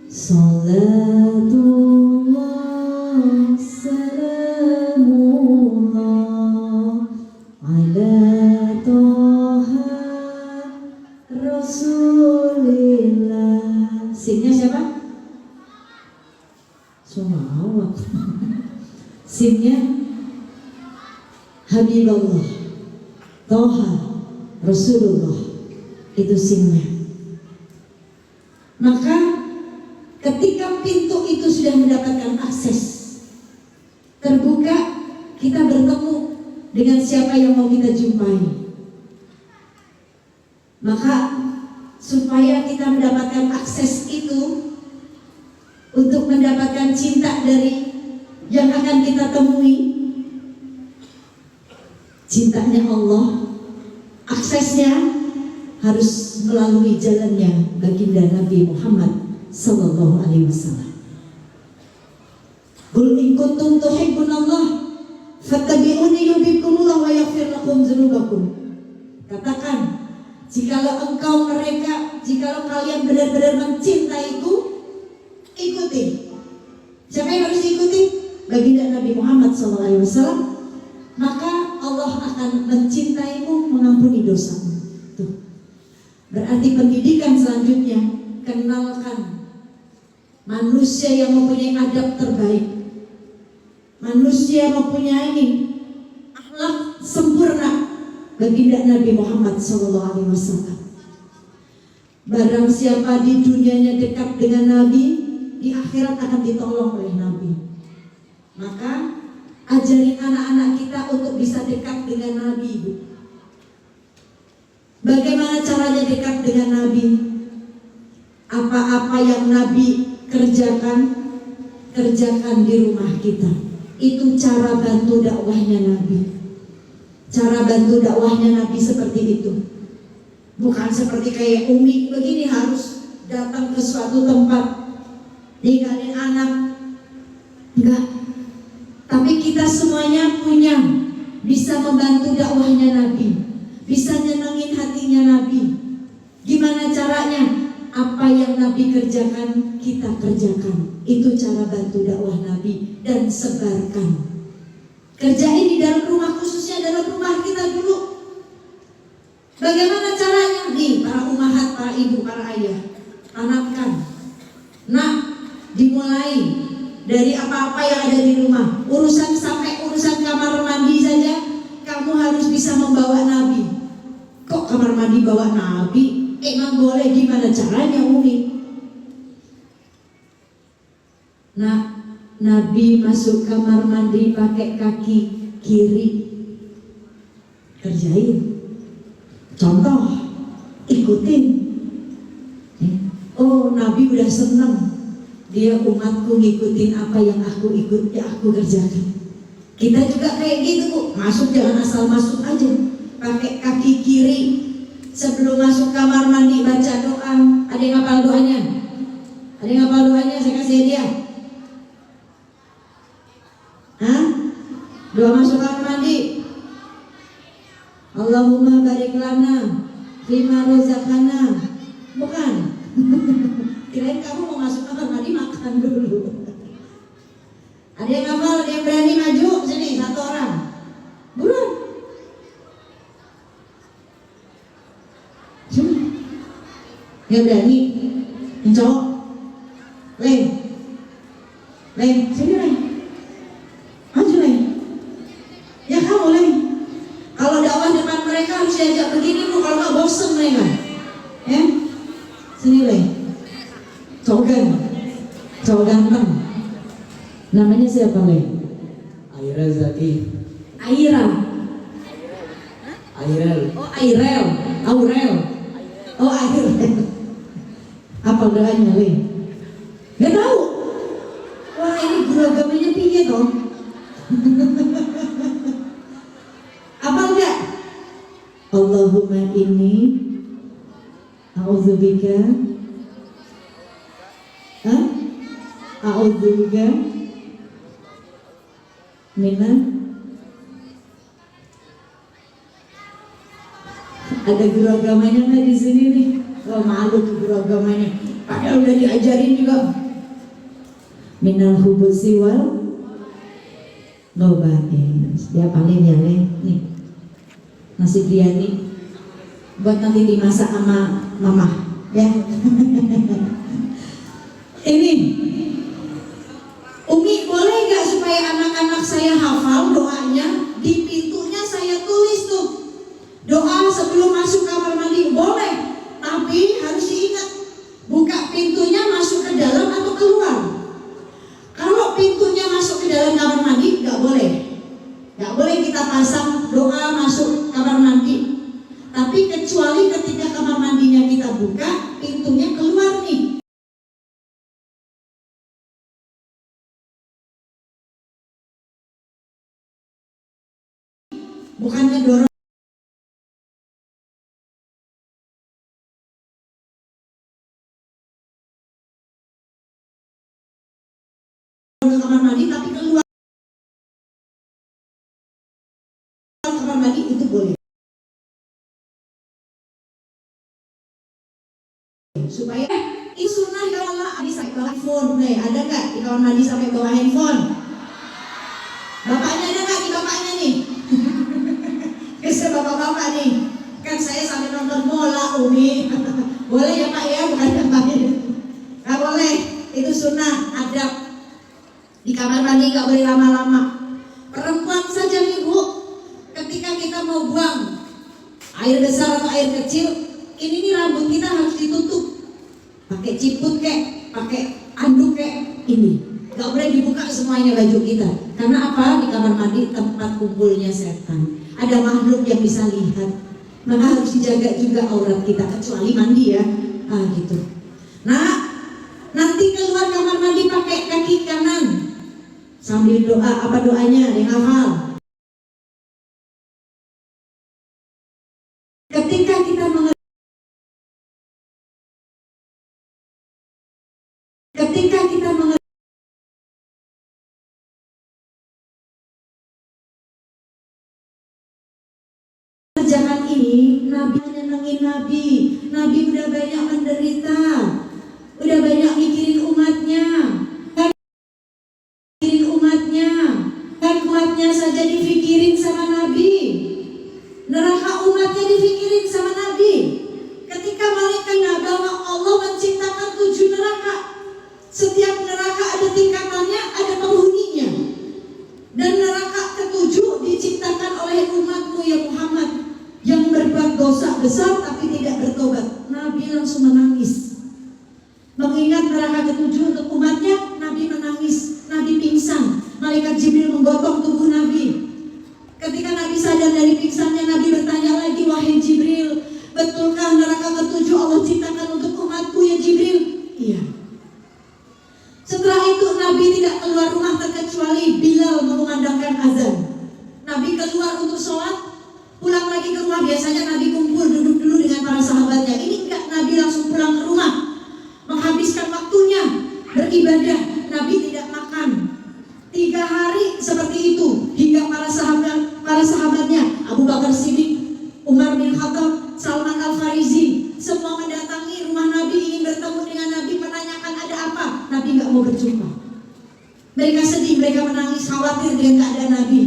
Salatullah salamullah ala toha rasulillah. Sinnya siapa? Semua. namanya Habibullah Toha Rasulullah, itu SIM-nya. Maka ketika pintu itu sudah mendapatkan akses, terbuka, kita bertemu dengan siapa yang mau kita jumpai. Maka supaya kita mendapatkan akses itu untuk mendapatkan cinta dari yang akan kita temui, cintanya Allah, aksesnya harus melalui jalannya baginda Nabi Muhammad sallallahu alaihi wasallam. Qul in kuntum tuhibbunallah fattabi'uni yuhibbukumullah wa yaghfir lakum dzunubakum. Katakan, jikalau jikalau kalian benar-benar mencintaiku, ikuti. Siapa yang harus diikuti? Baginda Nabi Muhammad SAW. Maka Allah akan mencintaimu, mengampuni dosamu. Tuh. Berarti pendidikan selanjutnya, kenalkan manusia yang mempunyai adab terbaik, manusia yang mempunyai akhlak sempurna, baginda Nabi Muhammad SAW. Barang siapa di dunianya dekat dengan Nabi, di akhirat akan ditolong oleh Nabi. Maka ajarin anak-anak kita untuk bisa dekat dengan Nabi, Bu. Bagaimana caranya dekat dengan Nabi? Apa-apa yang Nabi kerjakan di rumah kita. Itu cara bantu dakwahnya Nabi. Cara bantu dakwahnya Nabi seperti itu. Bukan seperti kayak Umi begini, harus datang ke suatu tempat ninggalin anak. Enggak. Tapi kita semuanya punya bisa membantu dakwahnya Nabi, bisa nyenengin hatinya Nabi. Gimana caranya? Apa yang Nabi kerjakan, kita kerjakan. Itu cara bantu dakwah Nabi, dan sebarkan. Kerjain di dalam rumah, khususnya dalam rumah kita dulu. Bagaimana caranya? Nih, para umahat, para ibu, para ayah, tanamkan. Nah, dimulai dari apa-apa yang ada di rumah. Sampai urusan kamar mandi saja, kamu harus bisa membawa Nabi. Kok kamar mandi bawa Nabi? Emang boleh, gimana caranya, Umi? Nah, Nabi masuk kamar mandi pakai kaki kiri. Kerjain. Contoh, ikutin. Oh, Nabi udah seneng. Dia umatku ngikutin apa yang aku kerjakan. Kita juga kayak gitu, Bu. Masuk jangan asal masuk aja. Pakai kaki kiri. Sebelum masuk kamar mandi baca doa. Ada yang hafal doanya? Ada yang hafal doanya? Saya kasih hadiah. Hah? Doa masuk kamar mandi. Allahumma barik lana fima rozaqana. Bukan. Kirain kamu mau masuk kamar mandi makan dulu. Ada yang hafal, ada yang berani maju sini, satu orang. Buruan. Sini. Yang berani, yang cowok. Leng, sini Leng. Maju Leng. Ya kamu Leng. Kalau dakwah depan mereka harus diajak begini, Bu. Kalau nggak bosen mereka. Ya, sini Leng. Cowok ganteng. Namanya siapa, Le? Aira Zaki. Aira. Airel. Oh, Airel. Aurel. Oh, Airel. Apa doanya, Le? Gak tahu. Wah, ini guru agamanya tinggi toh. Apa enggak? Allahumma inni a'udzubika. A'udzubika Mina. Ada guru agamanya nggak di sini nih? Oh, malu tuh guru agamanya. Padahal udah diajarin juga. Minal hubusi wal ngobatin. Dia paling ya nih. Nasi biryani buat nanti dimasak sama mama, ya. Ini Umi, boleh nggak supaya anak-anak saya hafal pasang doa masuk kamar mandi. Tapi kecuali ketika kamar mandinya kita buka, pintunya keluar nih. Bukannya dorong ke kamar mandi, tapi keluar kamar mandi itu boleh. Supaya itu sunnah kalau nggak habis sampai bawa handphone. Nih, ada nggak di kamar mandi sampai bawa handphone? Bapaknya ada nggak di bapaknya nih? Bisa bapak-bapak nih. Kan saya sampai nonton bola, Umi. Boleh ya Pak ya, bukan ngapain. Nggak boleh. Itu sunnah, adab. Di kamar mandi nggak boleh lama-lama. Perempuan saja nih Bu, ketika kita mau buang air besar atau air kecil, ini nih rambut kita harus ditutup. Pakai ciput kek, pakai anduk kek, ini. Gak boleh dibuka semuanya baju kita. Karena apa? Di kamar mandi tempat kumpulnya setan. Ada makhluk yang bisa lihat. Maka harus dijaga juga aurat kita, kecuali mandi ya. Gitu. Nah, nanti keluar kamar mandi pakai kaki kanan. Sambil doa, apa doanya? Yang hafal. Ketika kita jangan ini, Nabi nyenengin Nabi udah banyak menderita, udah banyak mikirin umatnya, kan umatnya saja difikirin sama Nabi, neraka umatnya difikirin sama Nabi. Ketika malaikat bahwa Allah menciptakan 7 neraka, setiap neraka ada tingkatannya, ada penghuninya, dan neraka ke-7 diciptakan oleh umatmu ya Muhammad yang berbuat dosa besar tapi tidak bertobat. Nabi langsung menangis. Mengingat neraka ke-7 untuk umatnya, Nabi menangis, Nabi pingsan. Malaikat Jibril menggotong tubuh Nabi. Ketika Nabi sadar dari pingsannya, Nabi bertanya lagi, wahai Jibril, betulkah neraka ke-7 Allah ciptakan untuk umatku ya Jibril? Iya. Setelah itu Nabi tidak keluar rumah terkecuali Bilal mengumandangkan azan. Nabi keluar untuk sholat, pulang lagi ke rumah. Biasanya Nabi kumpul duduk dulu dengan para sahabatnya. Ini enggak, Nabi langsung pulang ke rumah, menghabiskan waktunya beribadah. Nabi tidak makan 3 hari seperti itu, hingga para sahabatnya Abu Bakar Siddiq, Umar bin Khattab, Salman Al-Farisi semua mendatangi rumah Nabi, ingin bertemu dengan Nabi, menanyakan ada apa. Nabi nggak mau berjumpa. Mereka sedih, mereka menangis, khawatir dengan keadaan Nabi.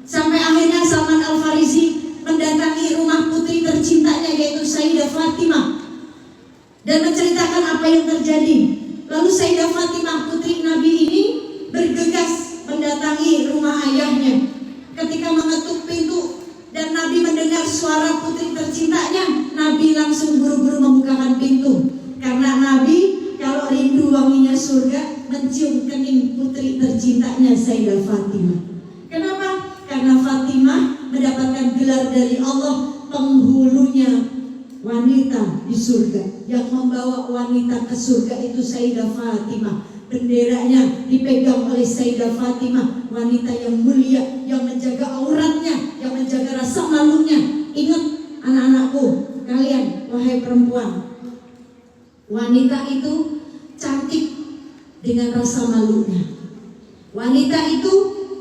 Sampai akhirnya Salman Al-Farisi mendatangi rumah putri tercintanya yaitu Sayyidah Fatimah dan menceritakan apa yang terjadi. Lalu Sayyidah Fatimah putri Nabi ini bergegas mendatangi rumah ayahnya. Ketika mengetuk pintu dan Nabi mendengar suara putri tercintanya, Nabi langsung buru-buru membukakan pintu. Karena Nabi kalau rindu wanginya surga, mencium kening putri tercintanya Sayyidah Fatimah. Kenapa? Karena Fatimah mendapatkan gelar dari Allah penghulunya wanita di surga. Yang membawa wanita ke surga itu Sayyidah Fatimah. Benderanya dipegang oleh Sayyidah Fatimah, wanita yang mulia, yang menjaga auratnya, yang menjaga rasa malunya. Ingat anak-anakku, kalian wahai perempuan, wanita itu cantik dengan rasa malunya. Wanita itu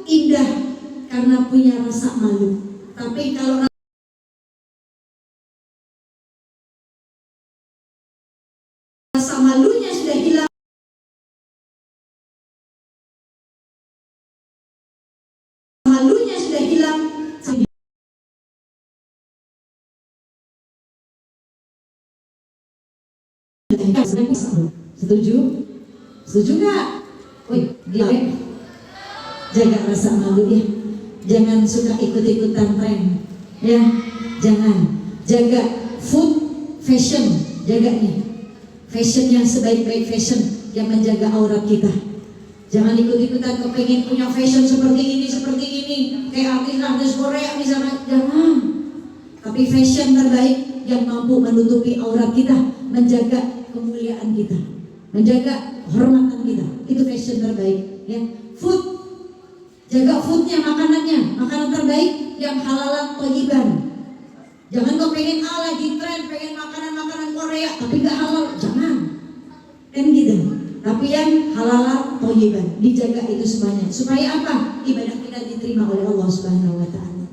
indah karena punya rasa malu. Tapi kalau rasa malunya sudah hilang, setuju? Setuju nggak? Wih, gila. Jaga rasa malu ya. Jangan suka ikut-ikutan tren, ya. Jangan. Jaga food fashion, jaga nih. Fashion yang sebaik-baik fashion yang menjaga aurat kita. Jangan ikut-ikutan kepengen punya fashion seperti ini, kayak artis-artis Korea misalnya, jangan. Tapi fashion terbaik yang mampu menutupi aurat kita, menjaga kemuliaan kita, menjaga kehormatan kita, itu fashion terbaik. Ya, food, jaga foodnya, makanannya, makanan terbaik yang halalan thayyiban. Jangan kau pengen lagi tren, pengen makanan Korea tapi nggak halal, jangan. Kan gitu. Tapi yang halalan thayyiban, dijaga itu semuanya. Supaya apa? Ibadah kita diterima oleh Allah Subhanahu wa taala.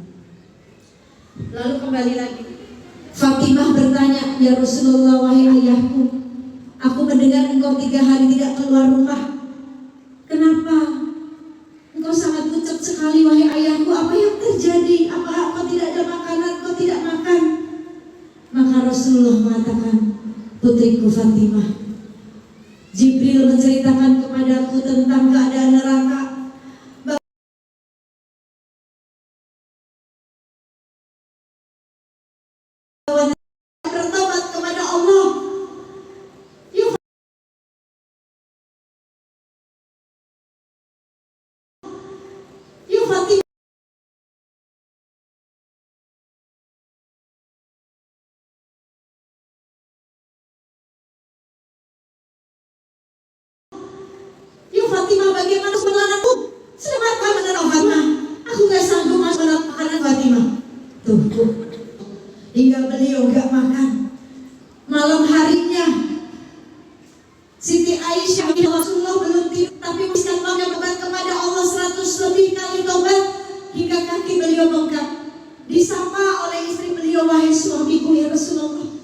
Lalu kembali lagi. Fatimah bertanya, "Ya Rasulullah, wahai ayahku, aku mendengar engkau 3 hari tidak keluar rumah. Kenapa? Engkau sangat pucat sekali, wahai ayahku. Apa yang terjadi? Apa tidak ada makanan? Kau tidak makan?" Maka Rasulullah mengatakan, "Putriku Fatimah, Jibril menceritakan kepadaku tentang keadaan neraka. Bahwa bertobat kepada Allah. Yuk Fatimah, Fatimah, bagaimana sebenarnya? Sudah apa menerang Fatimah? Aku gak sanggup makan makanan Fatimah. Tuh. Hingga beliau gak makan. Malam harinya Siti Aisyah, Rasulullah belum tidur, tapi miskan banyak tobat kepada Allah 100 lebih kali tobat hingga kaki beliau bengkak. Disapa oleh istri beliau, "Wahai suamiku, ya Rasulullah,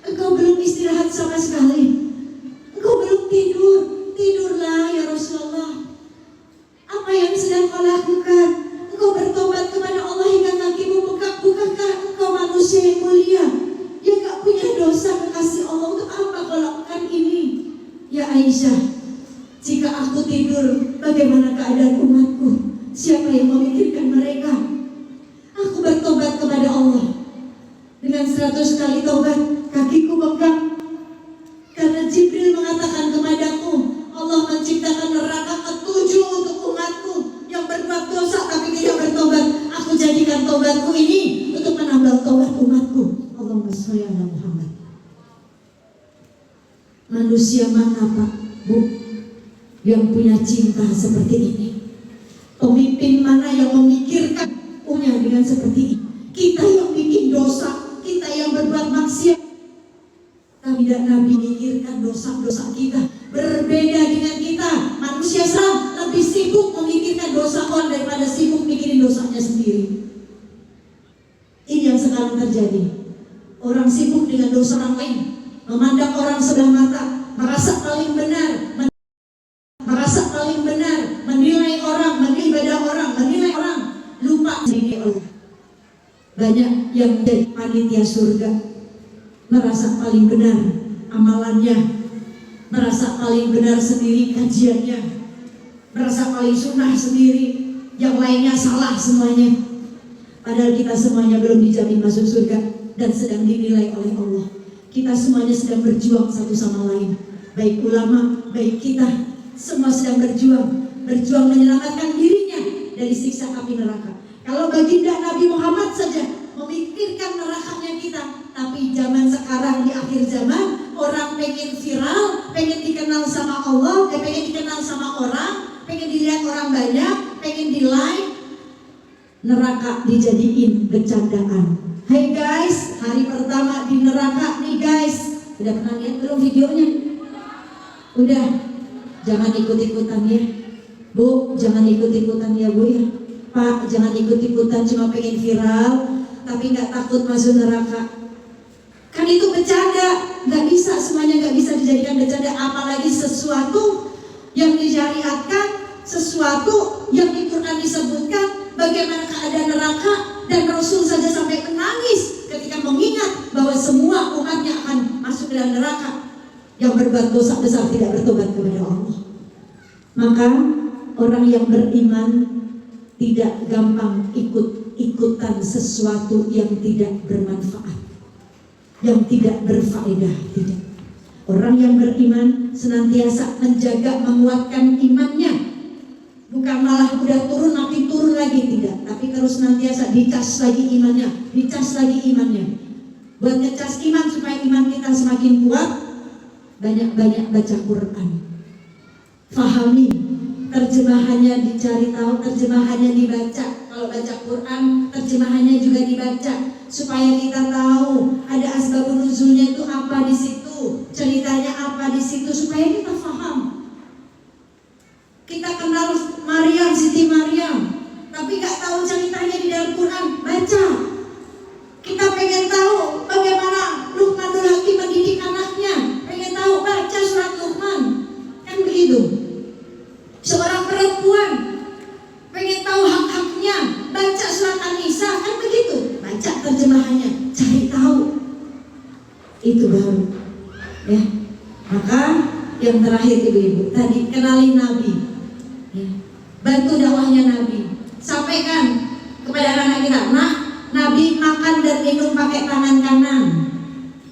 engkau belum istirahat sama sekali. Engkau belum tidur. Tidurlah ya Rasulullah. Apa yang sedang kau lakukan? Engkau bertobat kepada Allah hingga kakimu bengkak. Bukankah engkau manusia yang mulia, yang gak punya dosa kekasih Allah? Untuk apa kau lakukan ini?" "Ya Aisyah, jika aku tidur, bagaimana keadaan umatku? Siapa yang memikirkan mereka? Aku bertobat kepada Allah. Dengan 100 kali tobat, kakiku bengkak. Karena Jibril mengatakan kepadaku, Allah menciptakan neraka ke-7 untuk umatku yang berbuat dosa tapi tidak bertobat. Aku jadikan tobatku ini untuk menambah tobat umatku." Allahumma sholli ala Muhammad. Manusia mana Pak, Bu, yang punya cinta seperti ini? Pemimpin mana yang memikirkan umatnya dengan seperti ini? Kita yang bikin dosa, kita yang berbuat maksiat, tidak Nabi memikirkan dosa-dosa kita. Berbeda dengan kita, manusia sekarang lebih sibuk memikirkan dosa orang daripada sibuk mikirin dosanya sendiri. Ini yang sekarang terjadi. Orang sibuk dengan dosa orang lain, memandang orang sebelah mata, merasa paling benar, menilai orang, mengibadah orang, menilai orang, lupa diri Allah. Banyak yang jadi panitia surga, merasa paling benar amalannya, merasa paling benar sendiri kajiannya, merasa paling sunnah sendiri, yang lainnya salah semuanya. Padahal kita semuanya belum dijamin masuk surga dan sedang dinilai oleh Allah. Kita semuanya sedang berjuang satu sama lain, baik ulama, baik kita, semua sedang berjuang menyelamatkan dirinya dari siksa api neraka. Kalau baginda Nabi Muhammad saja memikirkan nerakanya kita, tapi zaman sekarang di akhir zaman, orang pengen viral, pengen dikenal sama Allah, pengen dikenal sama orang, pengen dilihat orang banyak, pengen di like, neraka dijadiin bercandaan. Hey guys, hari pertama di neraka nih guys. Udah pernah lihat belum videonya? Udah, jangan ikut-ikutan ya Bu, jangan ikut-ikutan ya Bu ya. Pak, jangan ikut-ikutan cuma pengen viral tapi gak takut masuk neraka. Kan itu bercanda, gak bisa, semuanya gak bisa dijadikan bercanda. Apalagi sesuatu yang disyariatkan, sesuatu yang di Quran disebutkan bagaimana keadaan neraka, dan Rasul saja sampai menangis ketika mengingat bahwa semua umatnya akan masuk ke dalam neraka yang berbuat dosa besar tidak bertobat kepada Allah. Maka orang yang beriman tidak gampang ikut-ikutan sesuatu yang tidak bermanfaat, yang tidak berfaedah, tidak. Orang yang beriman senantiasa menjaga, menguatkan imannya, bukan malah udah turun nanti turun lagi, tidak. tapi terus nantiasa dicas lagi imannya, dicas lagi imannya. Buat ngecas iman supaya iman kita semakin kuat, banyak-banyak baca Quran. Fahami, terjemahannya dicari tahu, terjemahannya dibaca. Kalau baca Quran, terjemahannya juga dibaca supaya kita tahu ada asbabun nuzulnya itu apa di situ, ceritanya apa di situ, supaya kita paham. Kita kenal Maryam, Siti Maryam, tapi gak tahu ceritanya di dalam Quran, baca. Kita pengen tahu bagaimana Luqmanul Hakim mendidik anaknya, pengen tahu, baca surat Luqman. Kan begitu. Seorang perempuan pengen tahu hak-haknya, baca surat An-Nisa, kan begitu. Baca terjemahannya, cari tahu. Itu baru. Ya. Maka yang terakhir ibu-ibu, tadi kenali Nabi. Ya. Bantu dakwahnya Nabi. Sampaikan kepada anak kita, nah, Nabi makan dan minum pakai tangan kanan.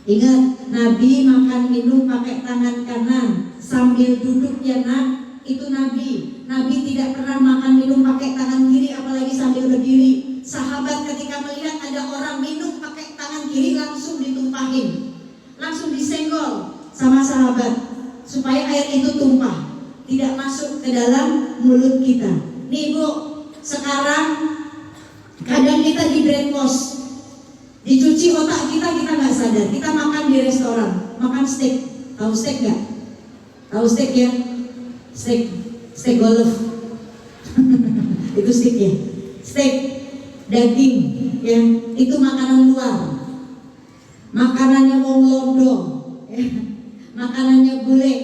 Ingat, Nabi makan minum pakai tangan kanan sambil duduk ya nak, itu Nabi. Nabi tidak pernah makan minum pakai tangan kiri, apalagi sambil berdiri. Sahabat ketika melihat ada orang minum pakai tangan kiri langsung ditumpahin, langsung disenggol sama sahabat supaya air itu tumpah, tidak masuk ke dalam mulut kita. Nih Bu, sekarang kadang kita di brainwash, dicuci otak kita nggak sadar. Kita makan di restoran, makan steak, tahu steak nggak? Tahu steak ya? Steak golf. Itu steak ya? Steak, daging, ya, itu makanan luar. Makanannya wong Londo, ya. Makanannya bule.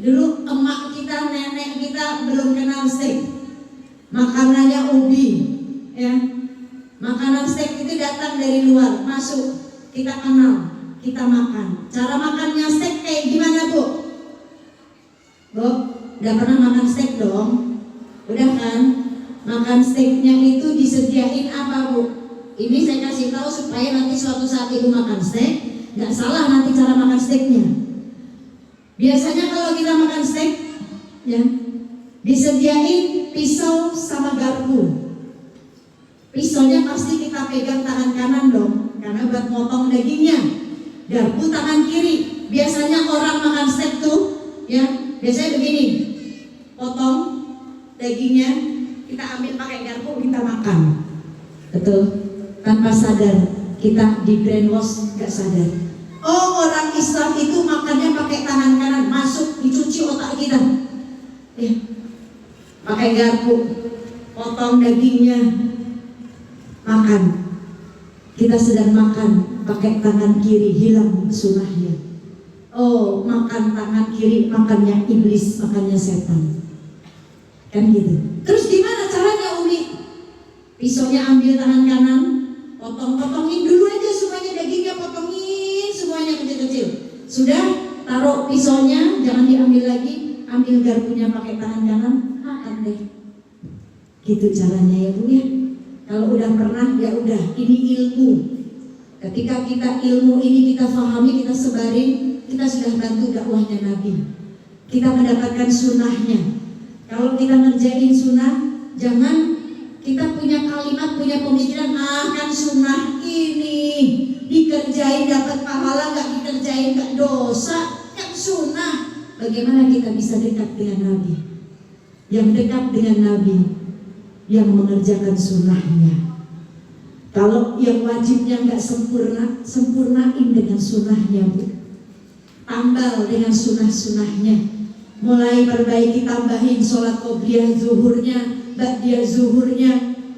Dulu emak kita, nenek kita belum kenal steak. Makanannya ubi, ya. Makanan steak itu datang dari luar, masuk, kita kenal, kita makan. Cara makannya steak kayak gimana Bu? Bu, udah pernah makan steak dong? Udah kan? Makan steaknya itu disediain apa Bu? Ini saya kasih tahu supaya nanti suatu saat Ibu makan steak, nggak salah nanti cara makan steaknya. Biasanya kalau kita makan steak, ya, disediain pisau sama garpu. Pisaunya pasti kita pegang tangan kanan dong, karena buat motong dagingnya. Garpu tangan kiri. Biasanya orang makan steak tuh, ya, biasanya begini. Potong dagingnya, kita ambil pakai garpu, kita makan. Betul? Tanpa sadar, kita di brainwash, gak sadar. Oh, orang Islam itu makannya pakai tangan kanan, masuk dicuci otak kita. Ya, pakai garpu, potong dagingnya, makan. Kita sedang makan pakai tangan kiri, hilang sunnahnya. Oh, makan tangan kiri, makannya iblis, makannya setan. Kan gitu. Terus gimana caranya Umi? Pisaunya ambil tangan kanan, potong-potongin dulu aja semuanya, dagingnya potongin semuanya kecil-kecil. Sudah, taruh pisaunya, jangan diambil lagi, ambil garpunya pakai tangan kanan, makan deh. Gitu caranya ya Bu ya. Kalau udah pernah, ya udah, ini ilmu. Ketika kita ilmu ini kita fahami, kita sebarin, kita sudah bantu dakwahnya Nabi. Kita mendapatkan sunnahnya. Kalau kita ngerjain sunnah, jangan kita punya kalimat, punya pemikiran, kan sunnah ini dikerjain dapat pahala, gak dikerjain gak dosa, kan sunnah. Bagaimana kita bisa dekat dengan Nabi? Yang dekat dengan Nabi, yang mengerjakan sunnahnya. Kalau yang wajibnya nggak sempurna, sempurnain dengan sunnahnya Bu. Tambal dengan sunnah-sunnahnya. Mulai perbaiki, tambahin sholat qobliyah zuhurnya, ba'diyah zuhurnya,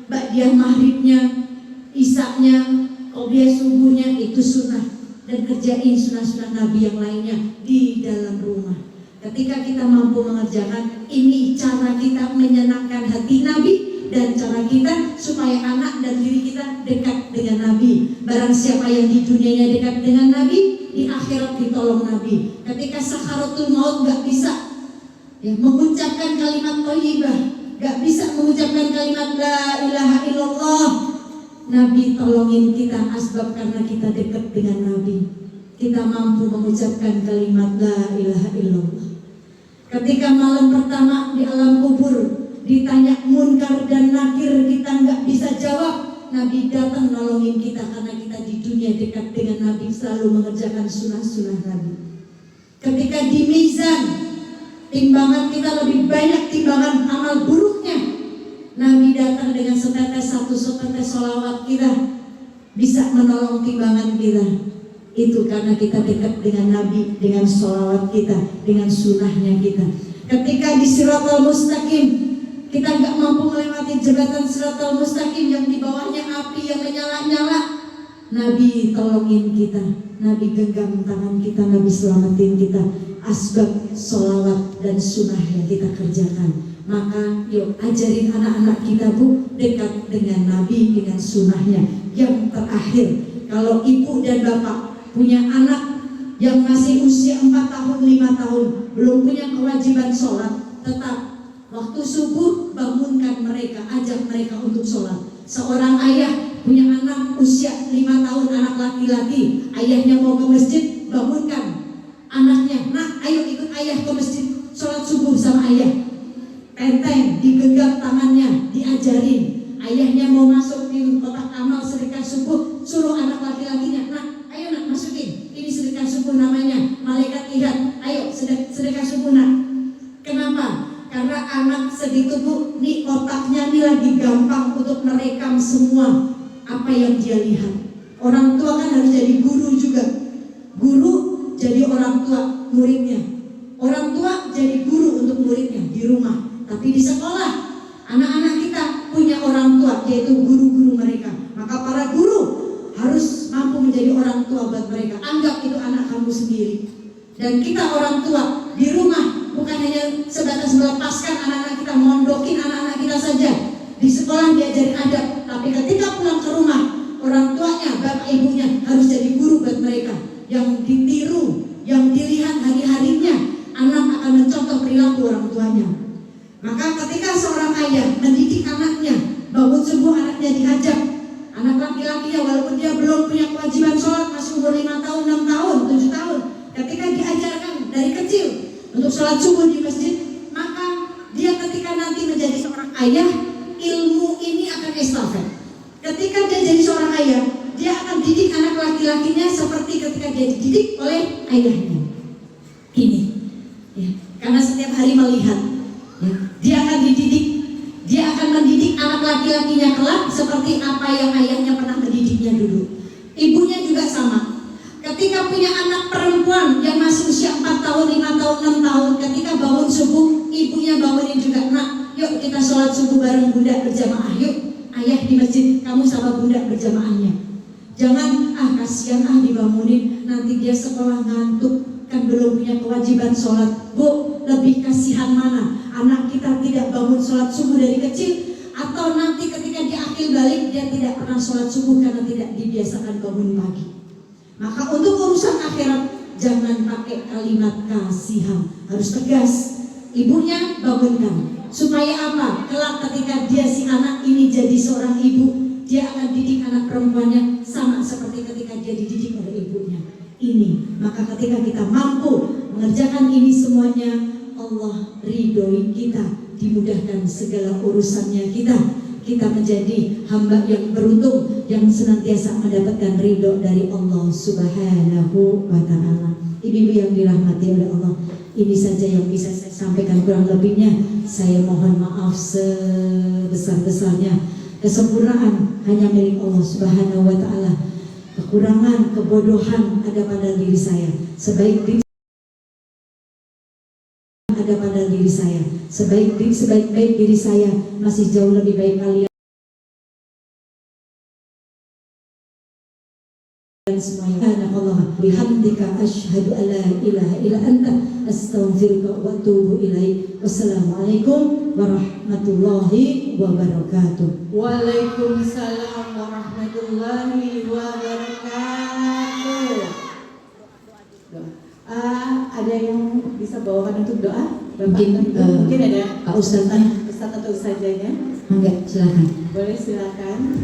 ba'diyah maghribnya, isaknya, qobliyah subuhnya, itu sunnah. Dan kerjain sunnah-sunnah Nabi yang lainnya di dalam rumah. Ketika kita mampu mengerjakan, ini cara kita menyenangkan hati Nabi dan cara kita supaya anak dan diri kita dekat dengan Nabi. Barang siapa yang di dunianya dekat dengan Nabi, di akhirat ditolong Nabi. Ketika sakaratul maut gak bisa ya, mengucapkan kalimat thayyibah, gak bisa mengucapkan kalimat la ilaha illallah, Nabi tolongin kita asbab karena kita dekat dengan Nabi. Kita mampu mengucapkan kalimat la ilaha illallah. Ketika malam pertama di alam kubur ditanya munkar dan nakir, kita nggak bisa Nabi datang nolongin kita karena kita di dunia dekat dengan Nabi, selalu mengerjakan sunnah-sunnah Nabi. Ketika di mizan, timbangan kita lebih banyak timbangan amal buruknya, Nabi datang dengan setetes sholawat kita bisa menolong timbangan kita. Itu karena kita dekat dengan Nabi, dengan sholawat kita, dengan sunnahnya kita. Ketika di Siratal Mustaqim, kita nggak mampu melewati jembatan Siratal Mustaqim yang di bawahnya api yang menyala-nyala, Nabi tolongin kita, Nabi genggam tangan kita, Nabi selamatin kita. Asbab sholawat dan sunnah yang kita kerjakan. Maka yuk ajarin anak-anak kita Bu, dekat dengan Nabi, dengan sunnahnya. Yang terakhir, kalau ibu dan bapak punya anak yang masih usia 4 tahun, 5 tahun, belum punya kewajiban sholat, tetap waktu subuh bangunkan mereka, ajak mereka untuk sholat. Seorang ayah punya anak usia 5 tahun, anak laki-laki, ayahnya mau ke masjid, bangunkan anaknya, nak ayo ikut ayah ke masjid, sholat subuh sama ayah. Penteng, digenggam tangannya, diajarin. Ayahnya mau masuk di kotak amal sedekah subuh, suruh anak laki-lakinya, nak ayo nak masukin, ini sedekah subuh namanya, malaikat lihat, ayo sedekah subuh nak. Kenapa? Karena anak segitu Bu, nih otaknya nih lagi gampang untuk merekam semua apa yang dia lihat. Orang tua kan harus jadi guru juga. Guru jadi orang tua muridnya. Orang tua jadi guru untuk muridnya di rumah. Tapi di sekolah, anak-anak kita punya orang tua, yaitu guru-guru mereka. Maka para guru harus mampu menjadi orang tua buat mereka. Anggap itu anak kamu sendiri. Dan kita orang tua di rumah bukan hanya sebatas melepaskan anak-anak kita, mondokin anak-anak kita saja. Di sekolah diajarin adab, tapi ketika pulang ke rumah, orang tuanya, bapak ibunya harus jadi guru buat mereka. Yang ditiru, yang dilihat hari-harinya, anak akan mencontoh perilaku orang tuanya. Maka ketika seorang ayah mendidik anaknya, bangun subuh anaknya diajak, anak laki-lakinya walaupun dia belum punya kewajiban sholat, masih umur 5 tahun, 6 tahun, 7 tahun, ketika diajarkan dari kecil untuk sholat subuh di masjid, maka dia ketika nanti menjadi seorang ayah, ilmu ini akan estafet. Ketika dia jadi seorang ayah, dia akan didik anak laki-lakinya seperti ketika dia dididik oleh ayahnya. Ini, ya, karena setiap hari melihat, ya, dia akan dididik, dia akan mendidik anak laki-lakinya kelak seperti apa yang ayahnya pernah mendidiknya dulu. Ibunya juga sama. Ketika punya anak perempuan yang masih usia 4 tahun, 5 tahun, 6 tahun, ketika bangun subuh, ibunya bangunin juga, nak, yuk kita sholat subuh bareng bunda berjamaah, yuk ayah di masjid, kamu sama bunda berjamaahnya. Jangan, kasihan dibangunin, nanti dia sekolah ngantuk, kan belum punya kewajiban sholat. Bu, lebih kasihan mana? Anak kita tidak bangun sholat subuh dari kecil, atau nanti ketika dia akil balik, dia tidak pernah sholat subuh karena tidak dibiasakan bangun pagi. Maka untuk urusan akhirat, jangan pakai kalimat kasihan, harus tegas. Ibunya bangunkan, supaya apa? Kelak ketika dia si anak ini jadi seorang ibu, dia akan didik anak perempuannya sama seperti ketika dia dididik oleh ibunya. Ini, maka ketika kita mampu mengerjakan ini semuanya, Allah ridhoi kita, dimudahkan segala urusannya kita menjadi hamba yang beruntung, yang senantiasa mendapatkan ridho dari Allah Subhanahu wa Ta'ala. Ibu-ibu yang dirahmati oleh Allah, ini saja yang bisa saya sampaikan, kurang lebihnya saya mohon maaf sebesar-besarnya. Kesempurnaan hanya milik Allah Subhanahu wa Ta'ala. Kekurangan, kebodohan ada pada diri saya. Sebaik-baik diri saya masih jauh lebih baik kalian semuanya. Allah bihamdika asyhadu an la ilaha illa anta astaghfiruka wa atubu ilaik. Wassalamualaikum warahmatullahi wabarakatuh. Waalaikumsalam warahmatullahi wabarakatuh. Ada yang bisa bawakan untuk doa? Mungkin ada Pak Ustadz atau Ustazahnya? Enggak, silakan. Boleh, silakan.